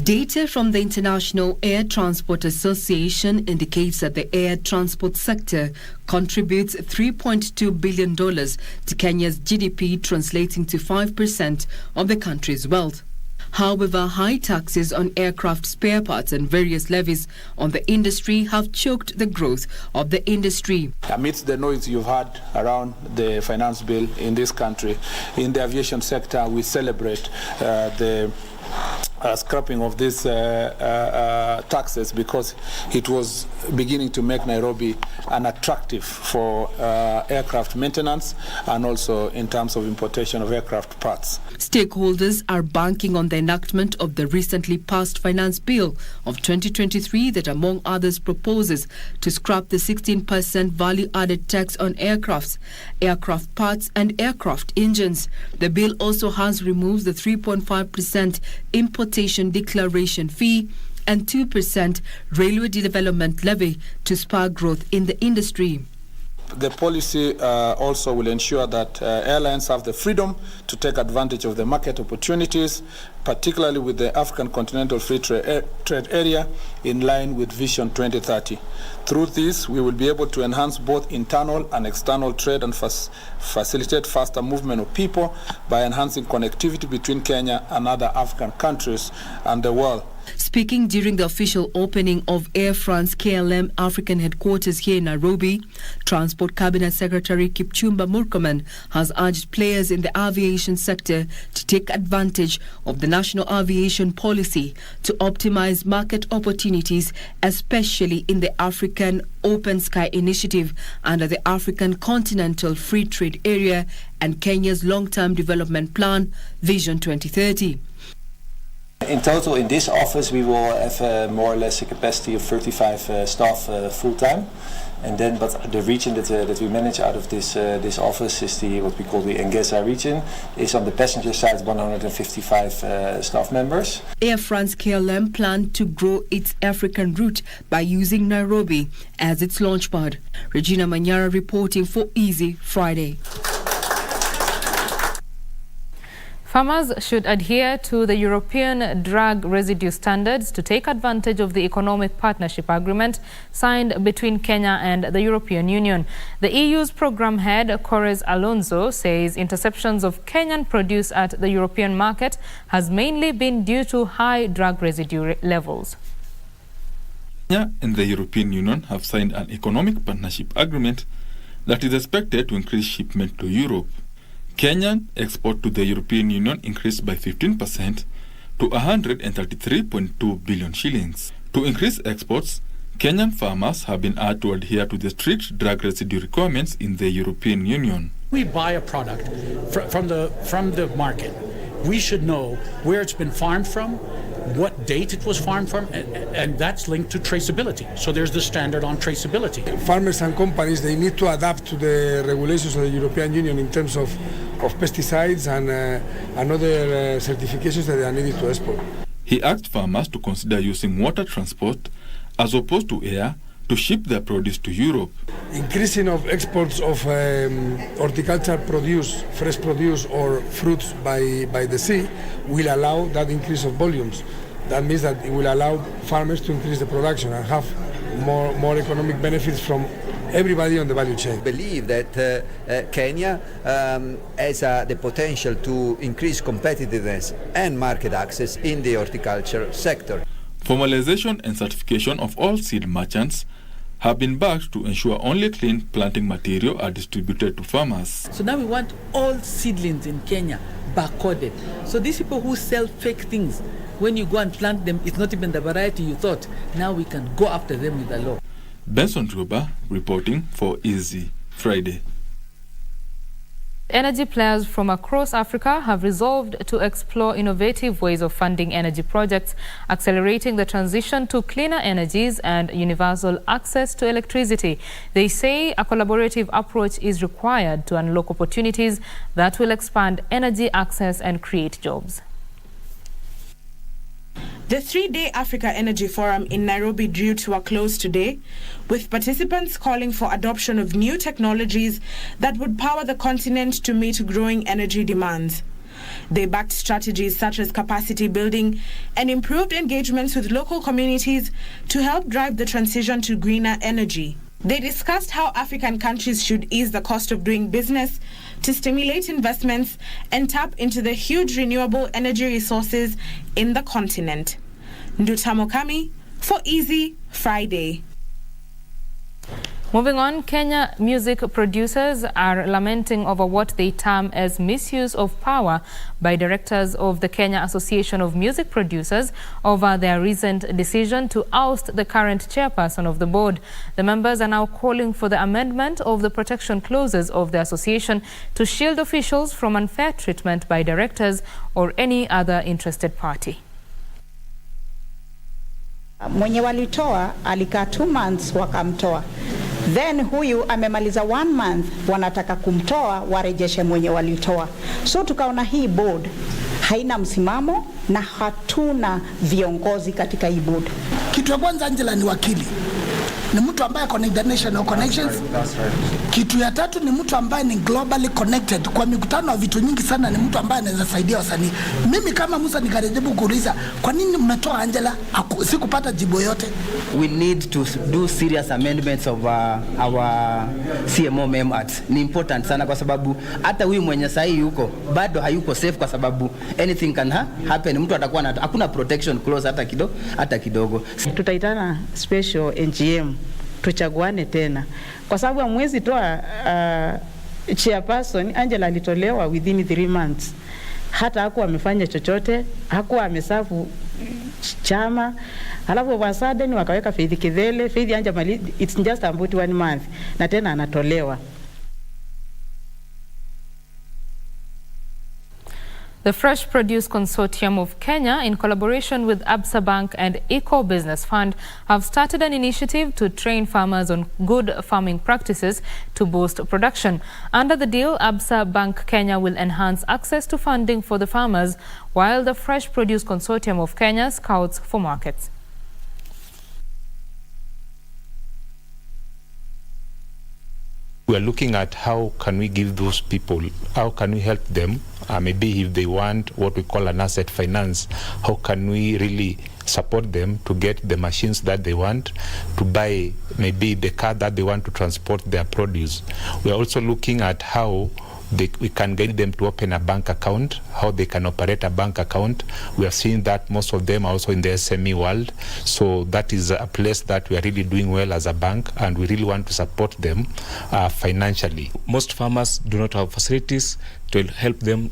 Data from the International Air Transport Association indicates that the air transport sector contributes $3.2 billion to Kenya's GDP, translating to 5% of the country's wealth. However, high taxes on aircraft spare parts and various levies on the industry have choked the growth of the industry. Amidst the noise you've heard around the finance bill in this country, in the aviation sector, we celebrate the scrapping of these taxes because it was beginning to make Nairobi unattractive for aircraft maintenance and also in terms of importation of aircraft parts. Stakeholders are banking on the enactment of the recently passed Finance Bill of 2023 that, among others, proposes to scrap the 16% value-added tax on aircraft parts and aircraft engines. The bill also has removed the 3.5% importation declaration fee and 2% railway development levy to spur growth in the industry. The policy also will ensure that airlines have the freedom to take advantage of the market opportunities, particularly with the African Continental Free Trade Area in line with Vision 2030. Through this, we will be able to enhance both internal and external trade and facilitate faster movement of people by enhancing connectivity between Kenya and other African countries and the world. Speaking during the official opening of Air France KLM African headquarters here in Nairobi, Transport Cabinet Secretary Kiptum has urged players in the aviation sector to take advantage of the National Aviation Policy to optimize market opportunities, especially in the African Open Sky Initiative under the African Continental Free Trade Area and Kenya's long-term development plan, Vision 2030. In total, in this office, we will have more or less a capacity of 35 staff full-time. And then, but the region that we manage out of this office is what we call the Engeza region, is on the passenger side 155 staff members. Air France KLM planned to grow its African route by using Nairobi as its launchpad. Regina Manyara reporting for Easy Friday. Farmers should adhere to the European drug residue standards to take advantage of the economic partnership agreement signed between Kenya and the European Union. The EU's program head, Corres Alonso, says interceptions of Kenyan produce at the European market has mainly been due to high drug residue levels. Kenya and the European Union have signed an economic partnership agreement that is expected to increase shipment to Europe. Kenyan export to the European Union increased by 15% to 133.2 billion shillings. To increase exports, Kenyan farmers have been urged to adhere to the strict drug residue requirements in the European Union. We buy a product from the market. We should know where it's been farmed from, what date it was farmed from, and that's linked to traceability. So there's the standard on traceability. Farmers and companies, they need to adapt to the regulations of the European Union in terms of pesticides and other certifications that they are needed to export. He asked farmers to consider using water transport as opposed to air to ship their produce to Europe. Increasing of exports of horticulture produce, fresh produce or fruits by the sea will allow that increase of volumes. That means that it will allow farmers to increase the production and have more economic benefits from everybody on the value chain. I believe that Kenya has the potential to increase competitiveness and market access in the horticulture sector. Formalization and certification of all seed merchants have been backed to ensure only clean planting material are distributed to farmers. So now we want all seedlings in Kenya barcoded. So these people who sell fake things, when you go and plant them, it's not even the variety you thought. Now we can go after them with the law. Benson Truba reporting for Easy Friday. Energy players from across Africa have resolved to explore innovative ways of funding energy projects, accelerating the transition to cleaner energies and universal access to electricity. They say a collaborative approach is required to unlock opportunities that will expand energy access and create jobs. The three-day Africa Energy Forum in Nairobi drew to a close today, with participants calling for adoption of new technologies that would power the continent to meet growing energy demands. They backed strategies such as capacity building and improved engagements with local communities to help drive the transition to greener energy. They discussed how African countries should ease the cost of doing business to stimulate investments and tap into the huge renewable energy resources in the continent. Nduta Mokami for Easy Friday. Moving on, Kenya music producers are lamenting over what they term as misuse of power by directors of the Kenya Association of Music Producers over their recent decision to oust the current chairperson of the board. The members are now calling for the amendment of the protection clauses of the association to shield officials from unfair treatment by directors or any other interested party. Mwenye walitoa alikaa 2 months wakamtoa. Then huyu amemaliza 1 month wanataka kumtoa warejeshe mwenye walitoa. So tukaona hii board haina msimamo na hatuna viongozi katika hii board. Kitu ya kwanza, Angela ni wakili. Ni mtu ambaye ako na international connections. Kitu ya tatu ni mtu ambaye ni globally connected. Kwa mikutano wa vitu nyingi sana ni mtu ambaye anaweza saidia wasanii. Mimi kama Musa nikajaribu kuuliza, kwa nini mmetoa Angela? Sikupata jibu yote. We need to do serious amendments of our CMO members. Ni important sana kwa sababu hata huyu mwenye sahi yuko bado hayuko safe kwa sababu anything can happen. Mtu atakuwa hakuna protection clause hata kidogo. Tutaitana special NGM tuchaguane tena kwa sababu hamwezi toa chairperson. Angela alitolewa within 3 months, hata hakuwa amefanya chochote, hakuwa amesafu chama. Alafu wasadeni wakaweka Faith Kidhele, Faith anja mali, it's just about 1 month na tena anatolewa. The Fresh Produce Consortium of Kenya, in collaboration with Absa Bank and Eco Business Fund, have started an initiative to train farmers on good farming practices to boost production. Under the deal, Absa Bank Kenya will enhance access to funding for the farmers, while the Fresh Produce Consortium of Kenya scouts for markets. We are looking at how can we give those people, how can we help them, maybe if they want what we call an asset finance, how can we really support them to get the machines that they want, to buy maybe the car that they want to transport their produce. We are also looking at how we can get them to open a bank account, how they can operate a bank account. We have seen that most of them are also in the SME world. So that is a place that we are really doing well as a bank, and we really want to support them financially. Most farmers do not have facilities to help them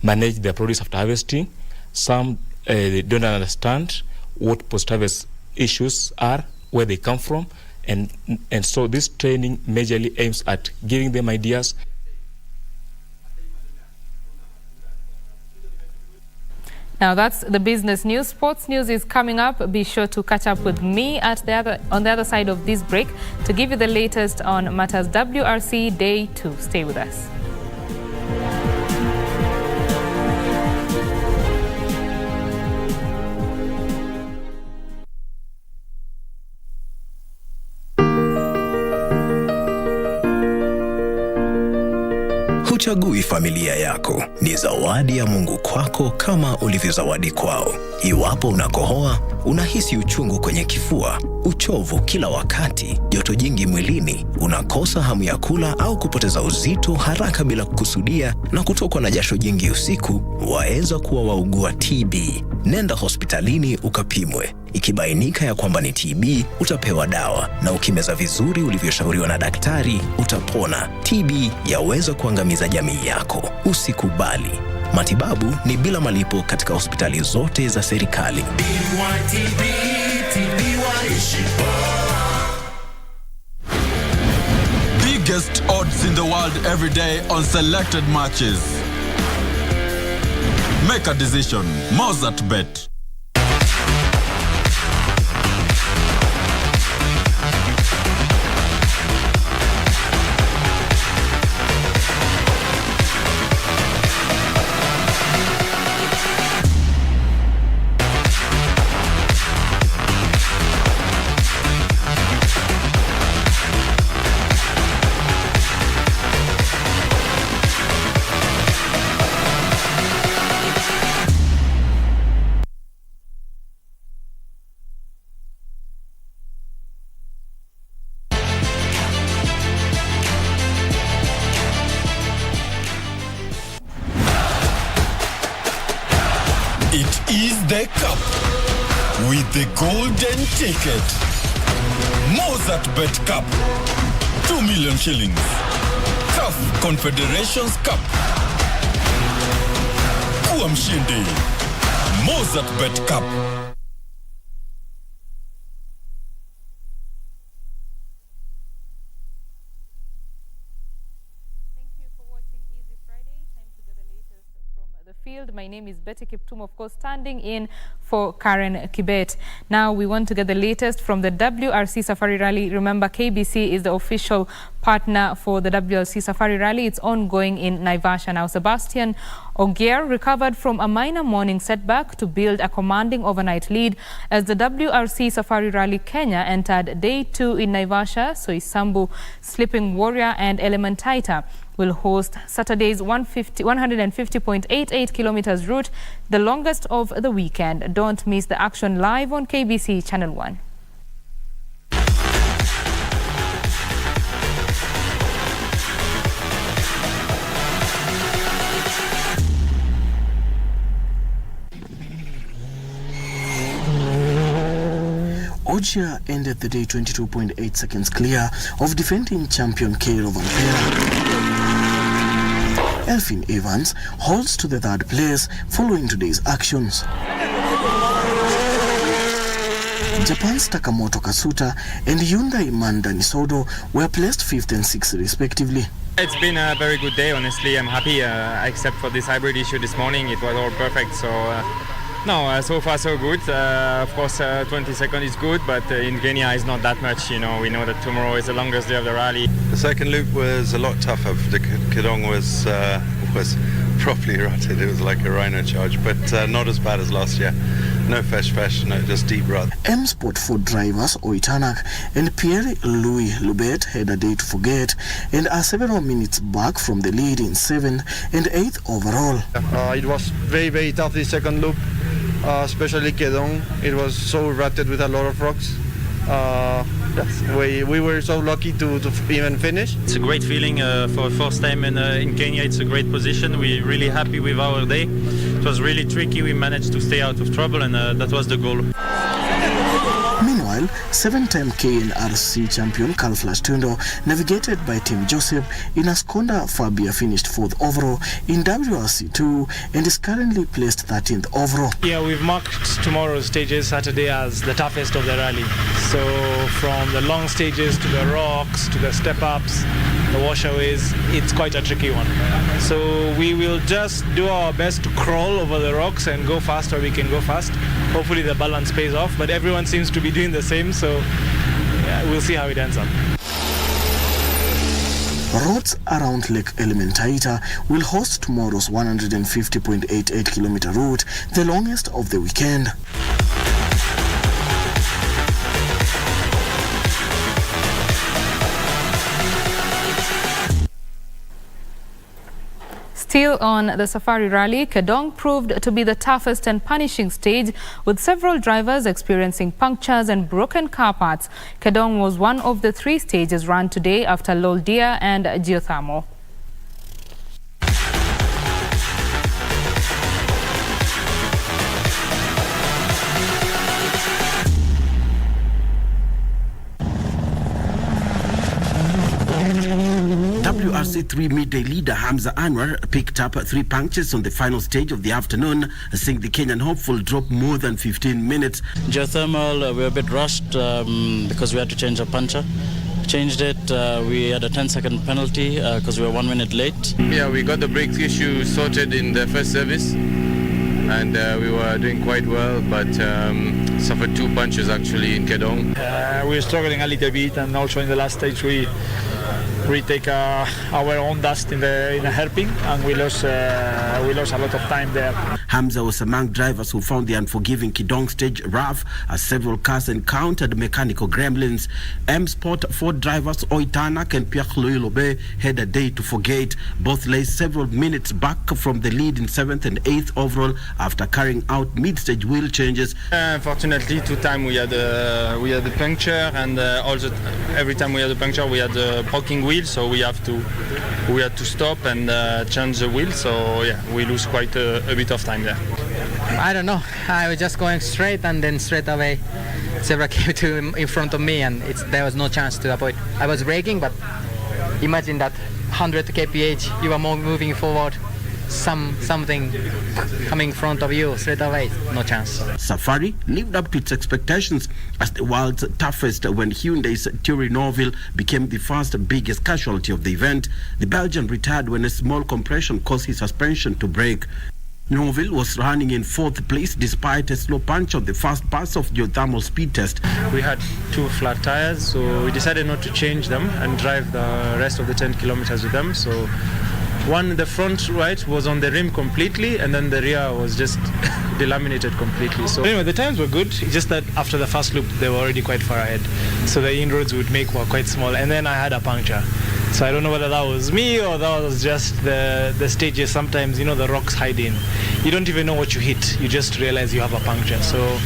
manage their produce after harvesting. Some they don't understand what post-harvest issues are, where they come from. And so this training majorly aims at giving them ideas. Now that's the business news. Sports news is coming up. Be sure to catch up with me on the other side of this break to give you the latest on matters WRC Day 2. Stay with us. Huchagui familia yako, ni zawadi ya Mungu kwako kama ulivyozawadi kwao. Iwapo unakohoa, unahisi uchungu kwenye kifua, uchovu kila wakati, joto jingi mwilini, unakosa hamu ya kula au kupoteza uzito haraka bila kukusudia, na kutokwa na jasho jingi usiku, waweza kuwa waugua TB. Nenda hospitalini ukapimwe. Ikibainika ya kwamba ni TB, utapewa dawa, na ukimeza vizuri ulivyoshauriwa na daktari, utapona. TB yaweza kuangamiza jamii yako. Usikubali. Matibabu ni bila malipo katika hospitali zote za serikali. Biggest odds in the world every day on selected matches. Make a decision. Mozzart Bet. It is the cup with the golden ticket. Mozzart Mozzart Bet Cup, 2 million shillings. CAF Confederations Cup. Kuwa mshindi. Mozzart Bet Cup. My name is Betty Kiptum, of course, standing in for Karen Kibet. Now we want to get the latest from the WRC Safari Rally. Remember, KBC is the official partner for the WRC Safari Rally. It's ongoing in Naivasha now. Sebastian Ogier recovered from a minor morning setback to build a commanding overnight lead as the WRC Safari Rally Kenya entered day 2 in Naivasha. So Isambu, Sleeping Warrior and Elementaita will host Saturday's 150.88 kilometers route, the longest of the weekend. Don't miss the action live on KBC Channel 1. Ogia ended the day 22.8 seconds clear of defending champion Cairo Vampera. Elfin Evans holds to the third place following today's actions. Japan's Takamoto Kasuta and Hyundai Manda Nisodo were placed 5th and 6th respectively. It's been a very good day, honestly. I'm happy, except for this hybrid issue this morning. It was all perfect, so so far so good. Of course, 22nd is good, but in Kenya it's not that much. You know, we know that tomorrow is the longest day of the rally. The second loop was a lot tougher. The Kedong was properly rutted. It was like a rhino charge, but not as bad as last year. No fesh, no, just deep rut. M Sport 4 drivers Oitanak and Pierre-Louis Lubet had a day to forget and are several minutes back from the lead in 7th and 8th overall. It was very, very tough this second loop, especially Kedong. It was so rutted with a lot of rocks. We were so lucky to even finish. It's a great feeling for the first time in Kenya. It's a great position. We're really happy with our day. It was really tricky. We managed to stay out of trouble, and that was the goal. Meanwhile, 7-time KNRC champion Carl Flash Tundo, navigated by Tim Joseph in a Skoda Fabia, finished 4th overall in WRC2 and is currently placed 13th overall. Yeah, we've marked tomorrow's stages, Saturday, as the toughest of the rally. So from the long stages to the rocks to the step-ups, the washaways, it's quite a tricky one. So we will just do our best to crawl over the rocks and go fast where we can go fast. Hopefully the balance pays off, but everyone seems to be doing the same, so yeah, we'll see how it ends up. Roads around Lake Elementaita will host tomorrow's 150.88 kilometer route, the longest of the weekend. Still on the Safari Rally, Kedong proved to be the toughest and punishing stage, with several drivers experiencing punctures and broken car parts. Kedong was one of the 3 stages run today after Loldia and Geothermal. WRC 3 midday leader Hamza Anwar picked up 3 punctures on the final stage of the afternoon, seeing the Kenyan hopeful drop more than 15 minutes. Geothermal, we were a bit rushed because we had to change our puncture. Changed it, we had a 10-second penalty because we were 1 minute late. Yeah, we got the brake issue sorted in the first service and we were doing quite well, but suffered 2 punches actually in Kedong. We were struggling a little bit, and also in the last stage we take our own dust in the hairpin, and we lost a lot of time there. Hamza was among drivers who found the unforgiving Kedong stage rough as several cars encountered mechanical gremlins. M Sport 4 drivers Oitanak and Pierre-Louis Lobe had a day to forget. Both lay several minutes back from the lead in 7th and 8th overall after carrying out mid-stage wheel changes. Unfortunately, 2 times we had a puncture, and also every time we had a puncture we had a broken wheel. So we had to stop and change the wheel. So yeah, we lose quite a bit of time there. I don't know. I was just going straight, and then straight away zebra came in front of me, and there was no chance to avoid. I was braking, but imagine that 100 kph, you are moving forward, something coming in front of you straight away, no chance. Safari lived up to its expectations as the world's toughest when Hyundai's Thierry Neuville became the first biggest casualty of the event. The Belgian retired when a small compression caused his suspension to break. Neuville was running in 4th place despite a slow punch on the first pass of geothermal speed test. We had 2 flat tires, so we decided not to change them and drive the rest of the 10 kilometers with them. So the front right was on the rim completely, and then the rear was just delaminated completely. So anyway, the times were good. It's just that after the first loop, they were already quite far ahead. So the inroads would make were quite small, and then I had a puncture. So I don't know whether that was me or that was just the stages. Sometimes, the rocks hide in. You don't even know what you hit. You just realize you have a puncture. So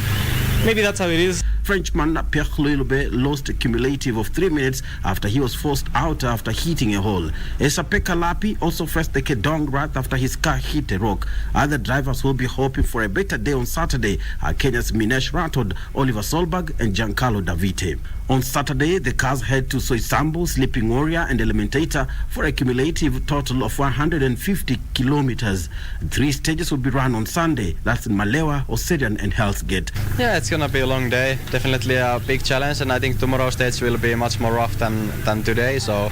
maybe that's how it is. Frenchman Pierre Loilobe lost a cumulative of 3 minutes after he was forced out after hitting a hole. Esapeka Lapi also faced the Kedong wrath after his car hit a rock. Other drivers will be hoping for a better day on Saturday are Kenya's Minesh Ratod, Oliver Solberg and Giancarlo Davite. On Saturday, the cars head to Soisambo, Sleeping Warrior and Elementator for a cumulative total of 150 kilometers. 3 stages will be run on Sunday. That's in Malewa, Osirian and Hell's Gate. Yeah, it's going to be a long day. Definitely a big challenge, and I think tomorrow's stage will be much more rough than today. So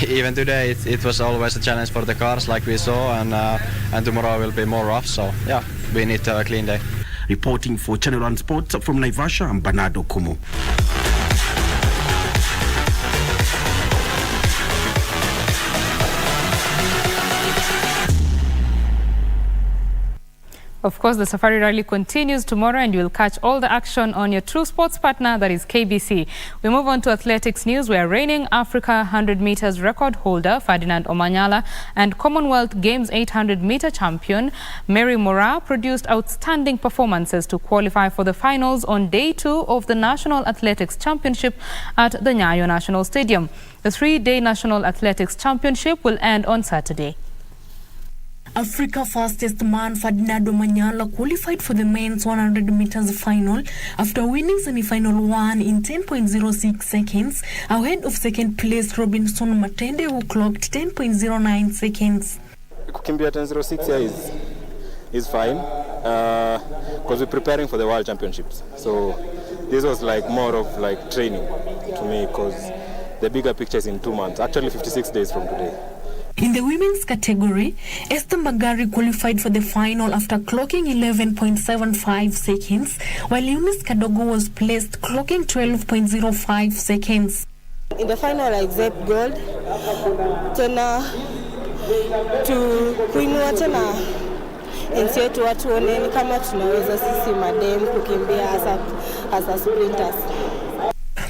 even today it was always a challenge for the cars like we saw, and tomorrow will be more rough. So yeah, we need a clean day. Reporting for Channel 1 Sports from Naivasha, I'm Bernardo Kumu. Of course, the Safari Rally continues tomorrow, and you will catch all the action on your true sports partner, that is KBC. We move on to athletics news, where reigning Africa 100 meters record holder Ferdinand Omanyala and Commonwealth Games 800 meter champion Mary Moraa produced outstanding performances to qualify for the finals on day 2 of the National Athletics Championship at the Nyayo National Stadium. The 3-day National Athletics Championship will end on Saturday. Africa fastest man Ferdinand Omanyala qualified for the men's 100 meters final after winning semi-final 1 in 10.06 seconds ahead of second place Robinson Matende, who clocked 10.09 seconds. Kukimbia 10.06 is fine because we're preparing for the World Championships. So this was like more of like training to me, because the bigger picture is in 2 months, actually 56 days from today. In the women's category, Esther Magari qualified for the final after clocking 11.75 seconds, while Eunice Kadogo was placed clocking 12.05 seconds. In the final I accept gold, tena kuinua tena nchi yetu watu waone kama tunaweza sisi madem kukimbia as a sprinters.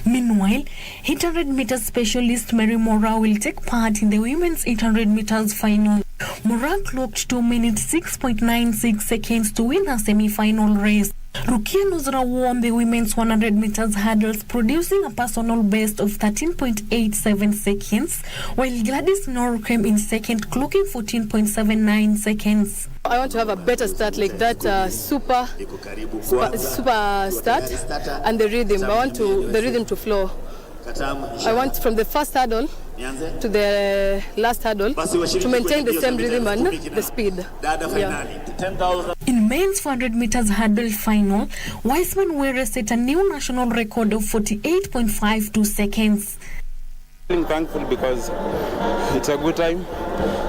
Meanwhile, 800 meters specialist Mary Moraa will take part in the women's 800 meters final. Moraa clocked 2 minutes 6.96 seconds to win her semi-final race. Rukia Nuzra won the women's 100 meters hurdles, producing a personal best of 13.87 seconds, while Gladys Nor came in second, clocking 14.79 seconds. I want to have a better start, like that super start, and the rhythm. I want the rhythm to flow. I want from the first hurdle to the last hurdle to maintain the same rhythm and the speed. Yeah. In men's 400 meters hurdle final, Wiseman Were set a new national record of 48.52 seconds. I'm thankful because it's a good time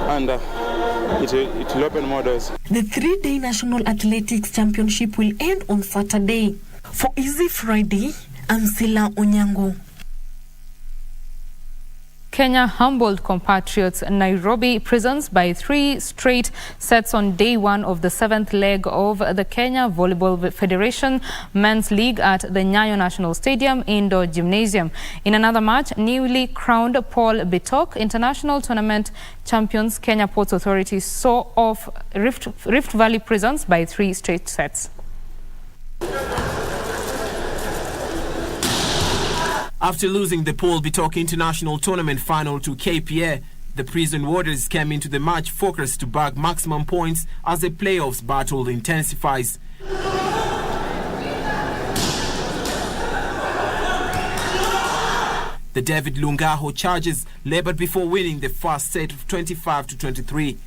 and it will open more doors. The 3-day National Athletics Championship will end on Saturday. For Easy Friday, I'm Sila Onyango. Kenya humbled compatriots Nairobi prisons by 3 straight sets on day 1 of the 7th leg of the Kenya Volleyball Federation Men's League at the Nyayo National Stadium Indoor Gymnasium. In another match, newly crowned Paul Bitok International Tournament champions Kenya Ports Authority saw off Rift Valley prisons by 3 straight sets. After losing the Paul Bitok International Tournament final to KPA, the prison warders came into the match focused to bag maximum points as the playoffs battle intensifies. The David Lungaho Chargers labored before winning the first set of 25-23.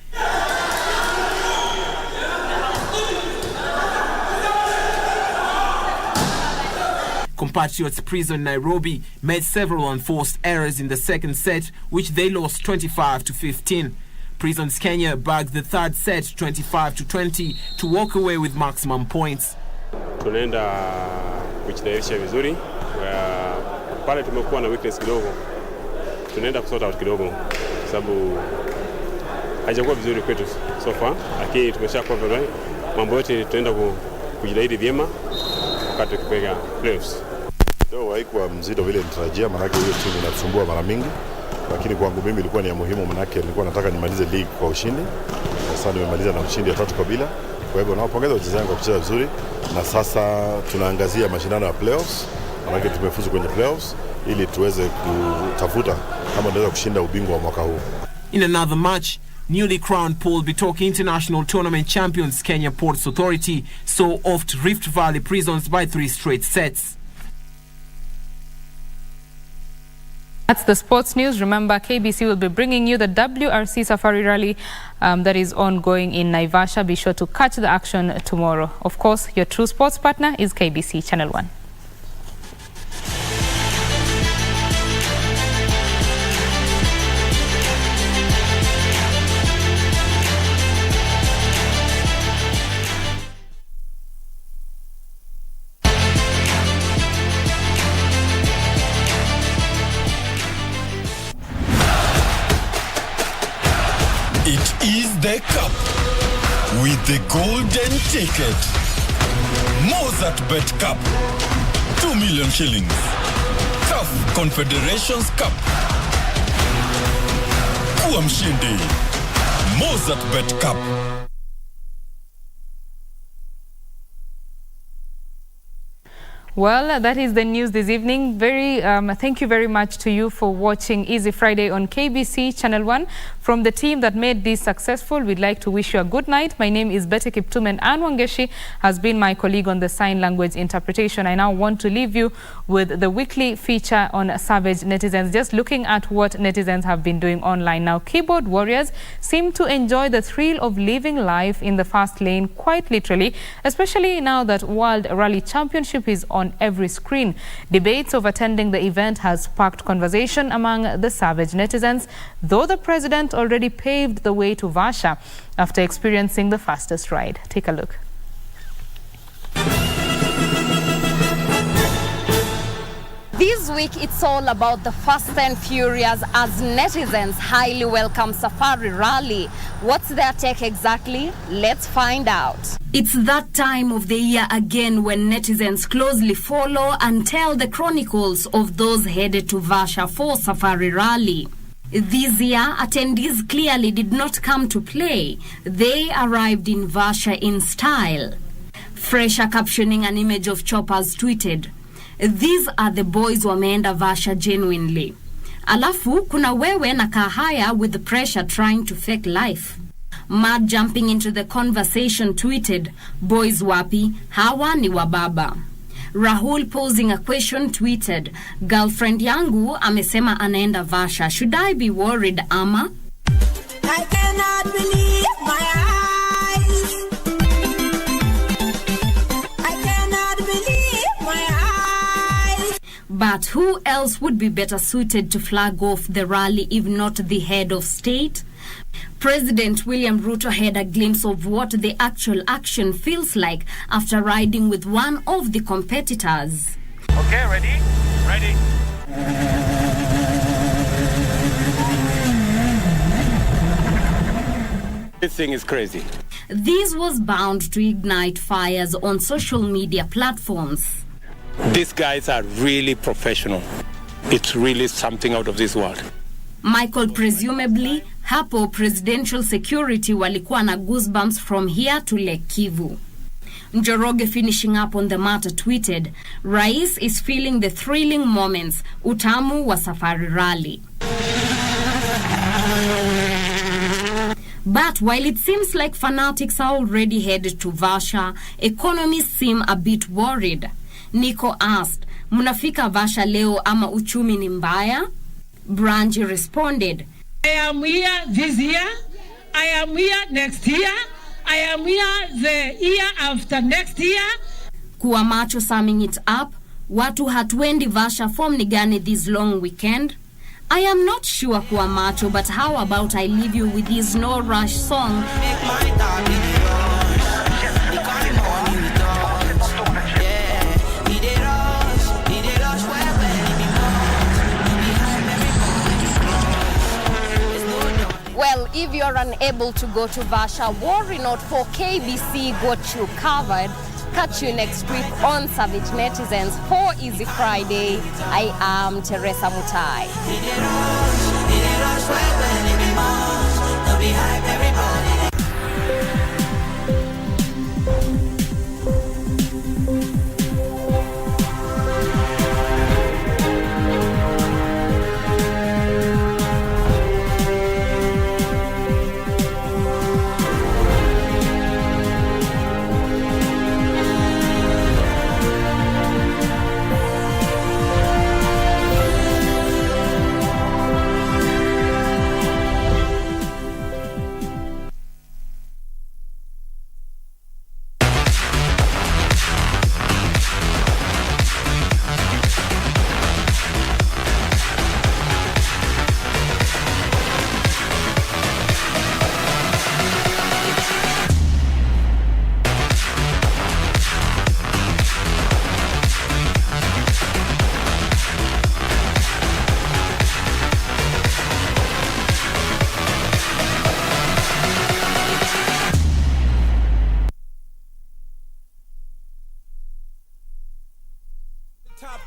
Compatriots Prison Nairobi made several unforced errors in the second set, which they lost 25-15. Prisons Kenya bagged the third set 25-20 to walk away with maximum points. Tunaenda kujitayarisha vizuri, pale tumekuwa na weakness kidogo. Tunaenda kusort out kidogo kwa sababu haijakuwa vizuri kwetu so far, lakini tumeshakuwa vizuri. Mambo yote tunaenda kujitahidi vyema wakati tukipiga playoffs. Ndio haikuwa mzito vile nitarajia, maana hiyo timu inasumbua mara mingi, lakini kwangu mimi ilikuwa ni ya muhimu, maana nilikuwa nataka nimalize league kwa ushindi. Sasa nimemaliza na ushindi wa 3-0. Kwa hivyo nawapongeza wachezaji wangu kwa kucheza vizuri, na sasa tunaangazia mashindano ya playoffs, maana tumefuzu kwenye playoffs ili tuweze kutafuta kama tunaweza kushinda ubingwa wa mwaka huu. In another match, newly crowned Paul Bitoke International Tournament champions Kenya Ports Authority saw off Rift Valley Prisons by 3 straight sets. That's the sports news. Remember, KBC will be bringing you the WRC Safari Rally that is ongoing in Naivasha. Be sure to catch the action tomorrow. Of course, your true sports partner is KBC Channel 1. It is the cup with the golden ticket. Mozzart Bet Cup. 2 million shillings. CAF Confederations Cup. Kuwa mshindi. Mozzart Bet Cup. Well, that is the news this evening. Thank you very much to you for watching Easy Friday on KBC Channel 1. From the team that made this successful, we'd like to wish you a good night. My name is Betty Kiptum, and Anne Wangeshi has been my colleague on the sign language interpretation. I now want to leave you with the weekly feature on savage netizens, just looking at what netizens have been doing online. Now, keyboard warriors seem to enjoy the thrill of living life in the fast lane, quite literally, especially now that World Rally Championship is on every screen. Debates of attending the event has sparked conversation among the savage netizens, though the president already paved the way to Varsha after experiencing the fastest ride. Take a look. This week, it's all about the Fast and Furious as netizens highly welcome Safari Rally. What's their take exactly? Let's find out. It's that time of the year again when netizens closely follow and tell the chronicles of those headed to Varsha for Safari Rally. This year, attendees clearly did not come to play. They arrived in Varsha in style. Fresher captioning an image of choppers tweeted, "These are the boys wameenda Varsha genuinely." Alafu kuna wewe na kahaya with the pressure trying to fake life. Mad jumping into the conversation tweeted, "Boys wapi, hawa ni wababa." Rahul posing a question tweeted, "Girlfriend yangu amesema anaenda Varsha. Should I be worried ama?" I cannot believe my eyes. I cannot believe my eyes. But who else would be better suited to flag off the rally if not the head of state? President William Ruto had a glimpse of what the actual action feels like after riding with one of the competitors. Okay, ready? Ready. This thing is crazy. This was bound to ignite fires on social media platforms. These guys are really professional. It's really something out of this world. Michael, presumably, hapo presidential security walikuwa na goosebumps from here to Lake Kivu. Njoroge, finishing up on the matter, tweeted, "Rais is feeling the thrilling moments, utamu wa Safari Rally." But while it seems like fanatics are already headed to Varsha, economists seem a bit worried. Nico asked, Mnafika Vasha leo ama uchumi ni mbaya? Branji responded, I am here this year, I am here next year, I am here the year after next year. Kuwa macho summing it up, watu hatuendi Vasha form ni gani this long weekend? I am not sure kuwa macho, but how about I leave you with this No Rush song? Well, if you're unable to go to Vasha, worry not, for KBC got you covered. Catch you next week on Savage Netizens for Easy Friday. I am Teresa Mutai.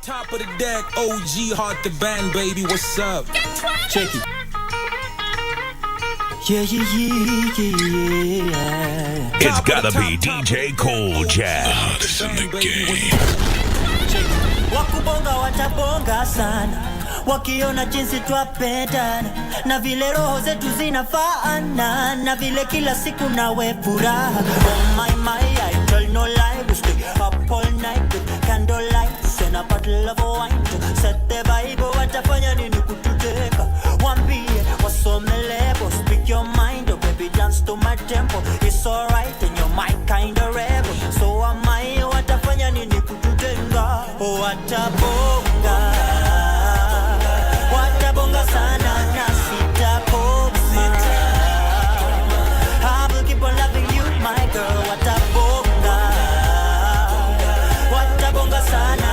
Top of the deck, OG Heart the band, baby, what's up? Check it. Yeah. It's gotta be DJ Cool Jazz. Hottest in the game. Wakubonga watabonga sana, wakiona jinsi twapendana, na vile roho zetu zinafaana, na vile kila siku nawe furaha. Oh my, I tell no lie, we stay up all night with candlelight. And a bottle of wine to set the Bible. Watafanya nini kututeka? Wambie wasomelebo. Speak your mind, oh baby, dance to my tempo. It's alright and you're my kind of rebel. So am I. Watafanya nini kututenga? Oh, watabonga, watabonga sana na sitakoma. I will keep on loving you, my girl. Watabonga, watabonga sana.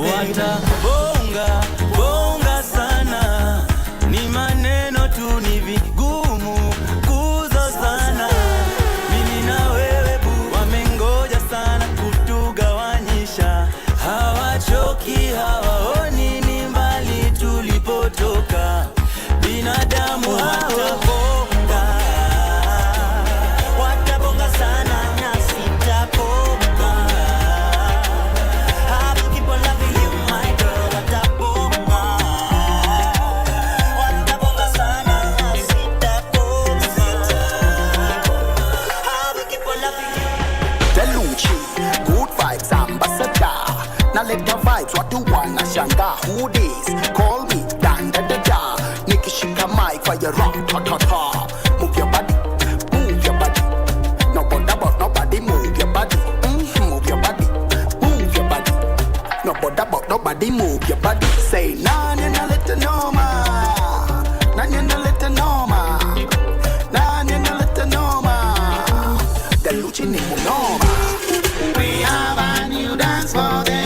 Watabonga, bonga sana, ni maneno tu ni vigumu kuzo sana. Mimi na wewe bu, wamengoja sana kutugawanyisha. Hawachoki, hawaoni ni mbali tulipotoka. Binadamu watabonga, watabonga sana na sitakoma. Now let the vibes, what you wanna shanga? Who this? Call me, dan da da da. Nikishika mic for your rock, ta ta ta. Move your body, move your body. No bother about nobody, move your body. Move your body, move your body. No bother about nobody, move your body. Say nah, you no let no ma. Nah, you no let no ma. Nah, you no let no ma. The Luchi ni no ma. We have a new dance for them.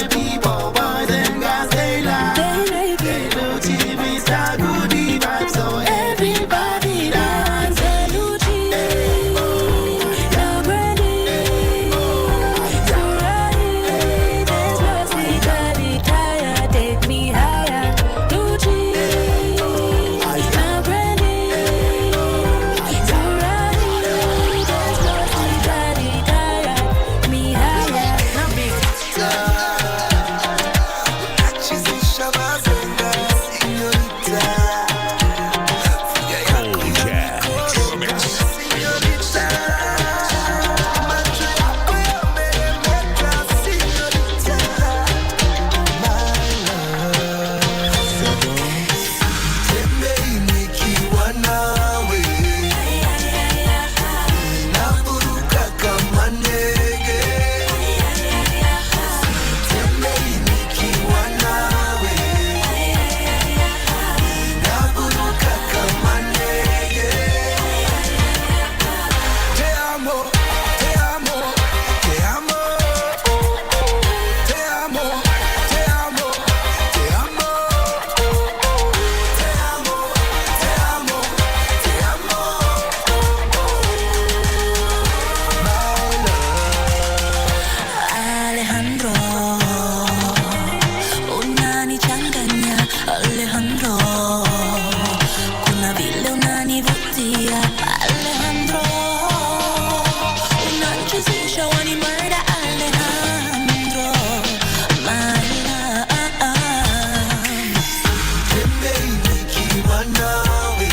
Manawi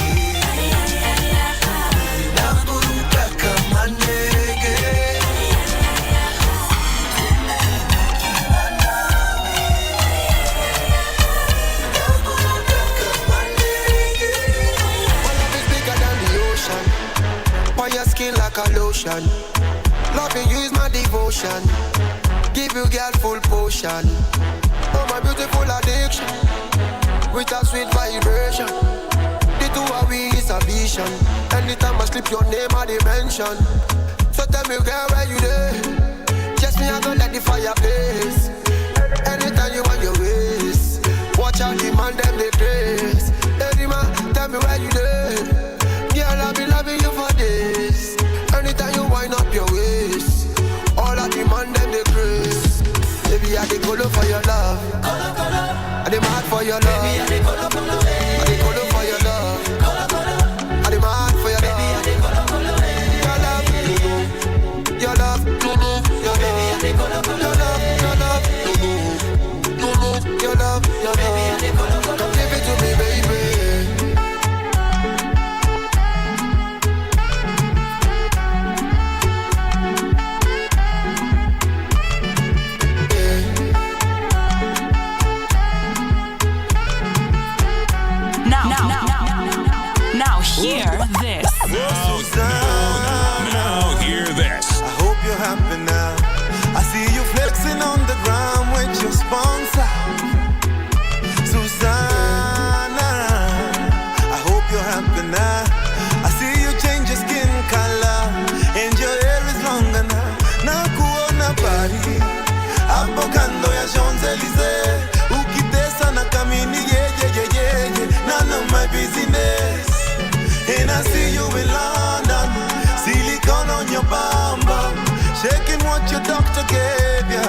naburuka kama ndege. My love is bigger than the ocean, on your skin like a lotion. Loving you is my devotion, give you girl full potion. Oh my beautiful addiction, with a sweet vibration. The two of we is a vision. Anytime I slip your name I dimension. So tell me girl where you there. Just me I don't let the fire blaze. Anytime you want your ways. Watch out the man them they praise. Hey man, tell me where you there. Girl I be loving you for days. Anytime you wind up your waist. All of the man them they praise. Baby I dey colo for your love. I dey mad for your love. Baby I dey colo for your love. I dey colo for your love. I dey mad for your love. Baby I dey colo for your love. Your love, your love, your love. Baby I dey colo for your love. Your love, your love, your love. Baby I dey colo for your love. Give it to me, baby. Now hear this. Now hear this. I hope you're happy now. I see you flexing on the ground with your sponsor, Susanna. I hope you're happy now. I see you change your skin color and your hair is longer now. Na kuona body hapo kando ya Champs-Elysees. Ukitesa na kamini none of my business. And I see you in London, silicone on your bum bum, shaking what your doctor gave ya,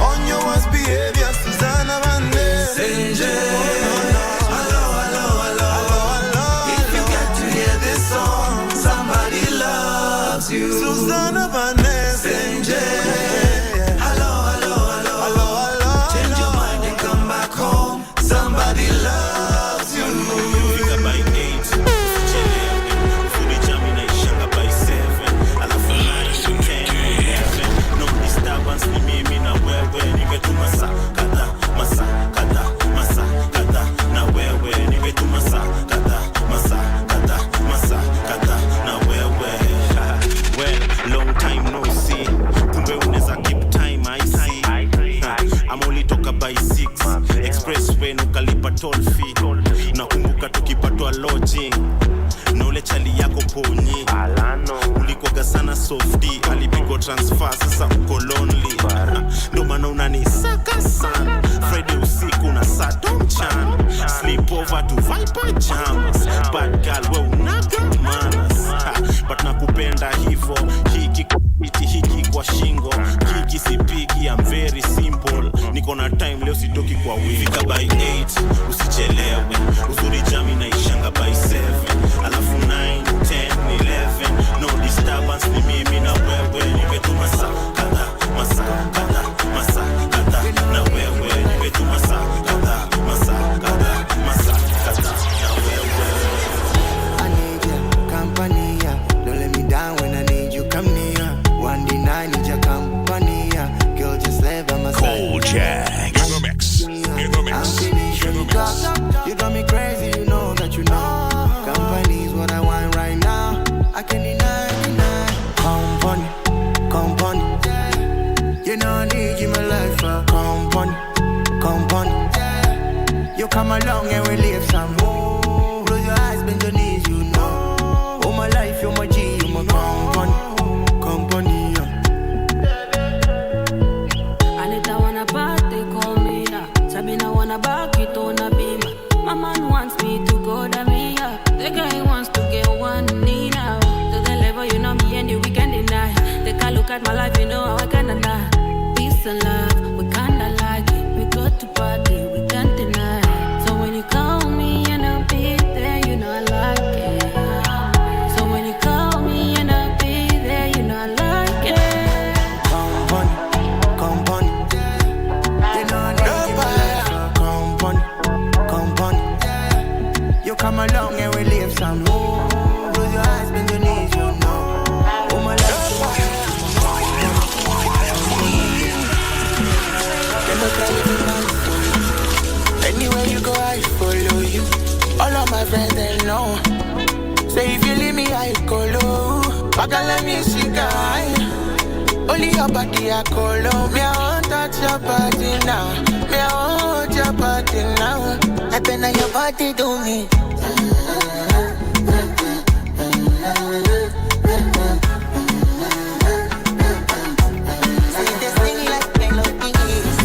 on your worst behavior, Susanna Vande. Hello, hello, hello, hello. If you get to hear this song, somebody loves you. Susanna Vande. Hello, hello, hello, hello, hello. Change your mind and come back home. Somebody loves you. By 8, by 7, alafu 9, 10, 11. No disturbance ni mimi na wewe, nimetuma saa kadhaa, masaa kadhaa, masaa kadhaa na wewe, nimetuma saa kadhaa, masaa kadhaa, masaa kadhaa na wewe. Well, long time no see, kumbe unaweza keep time, I see. I'm only talk by 6, expressway nukalipa toll fee. Nakumbuka tukipatwa lodging na ule chali yako ponyi ulikoga sana softy, alipigwa transfer sasa uko lonely. Ndo maana unanisaka sana Friday usiku na Saturday mchana, sleep over to Viper Jams. Bad girl we unaga manas, but nakupenda hivo. Hiki kwa shingo, hiki sipigi, I'm very simple. Niko na time leo sitoki kwa wiki. Fika by 8, usichelewe. Uzuri jami na ishanga by 7, alafu 9, 10, 11. No disturbance ni mimi na wewe, nimetuma saa kadhaa, masaa kadhaa, masaa kadhaa na wewe, nimetuma saa kadhaa, masaa kadhaa, masaa kadhaa na wewe. I need your company, don't let me down when I need you, come near. One day I need your company, girl just live by my side. Jack in the mix, in the mix, in the mix. You got me crazy, you know that you know. Company is what I want right now. I can deny. Company. You know I need you in my life, company. You come along and we live some more. Close your eyes, bend your knees, you know. Oh my life, you're my G, you're my company. Anita wanna party, call me now. Sabina wanna back it on a beam. My man wants me to go to me. The guy wants to get one knee now. To the level, you know me and you, we can deny. Take a look at my life, you know how I can deny. Peace and love, we kinda like it. We go to party, we can't deny. So when you call me and I'm You come along and we live some more. Close your eyes, bend your knees, you know. Oh my love. Anywhere you go, I follow you. All of my friends, they know. Say if you leave me, I go low. Baga let me see guy. Only your body I call on. Me I won't touch your body now. Me I won't your body now. I been on your body do me. See this thing like melodies.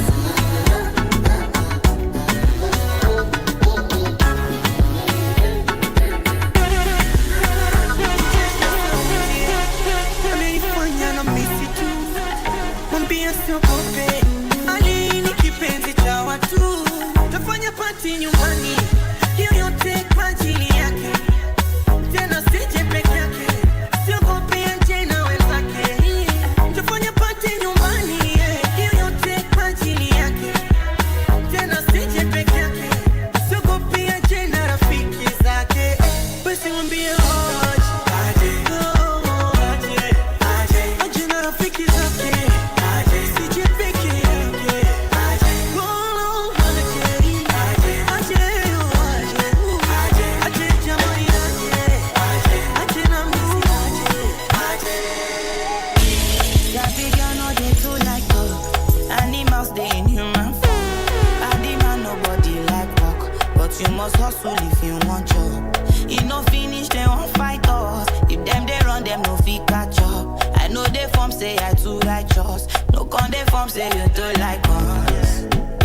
Nyumbani hiyo yote kwa ajili yake, tena sije peke yake, siogope nje na wenzake. Tufanye party nyumbani, hiyo yote kwa ajili yake, tena sije peke yake, siogope nje na rafiki zake. Basi mwambie aje na rafiki zake, sije peke yake. You must hustle if you want job. You no finish, they won't fight us. If them they run, them no fit catch up. I know they form say I too righteous. No con they form say you too like us.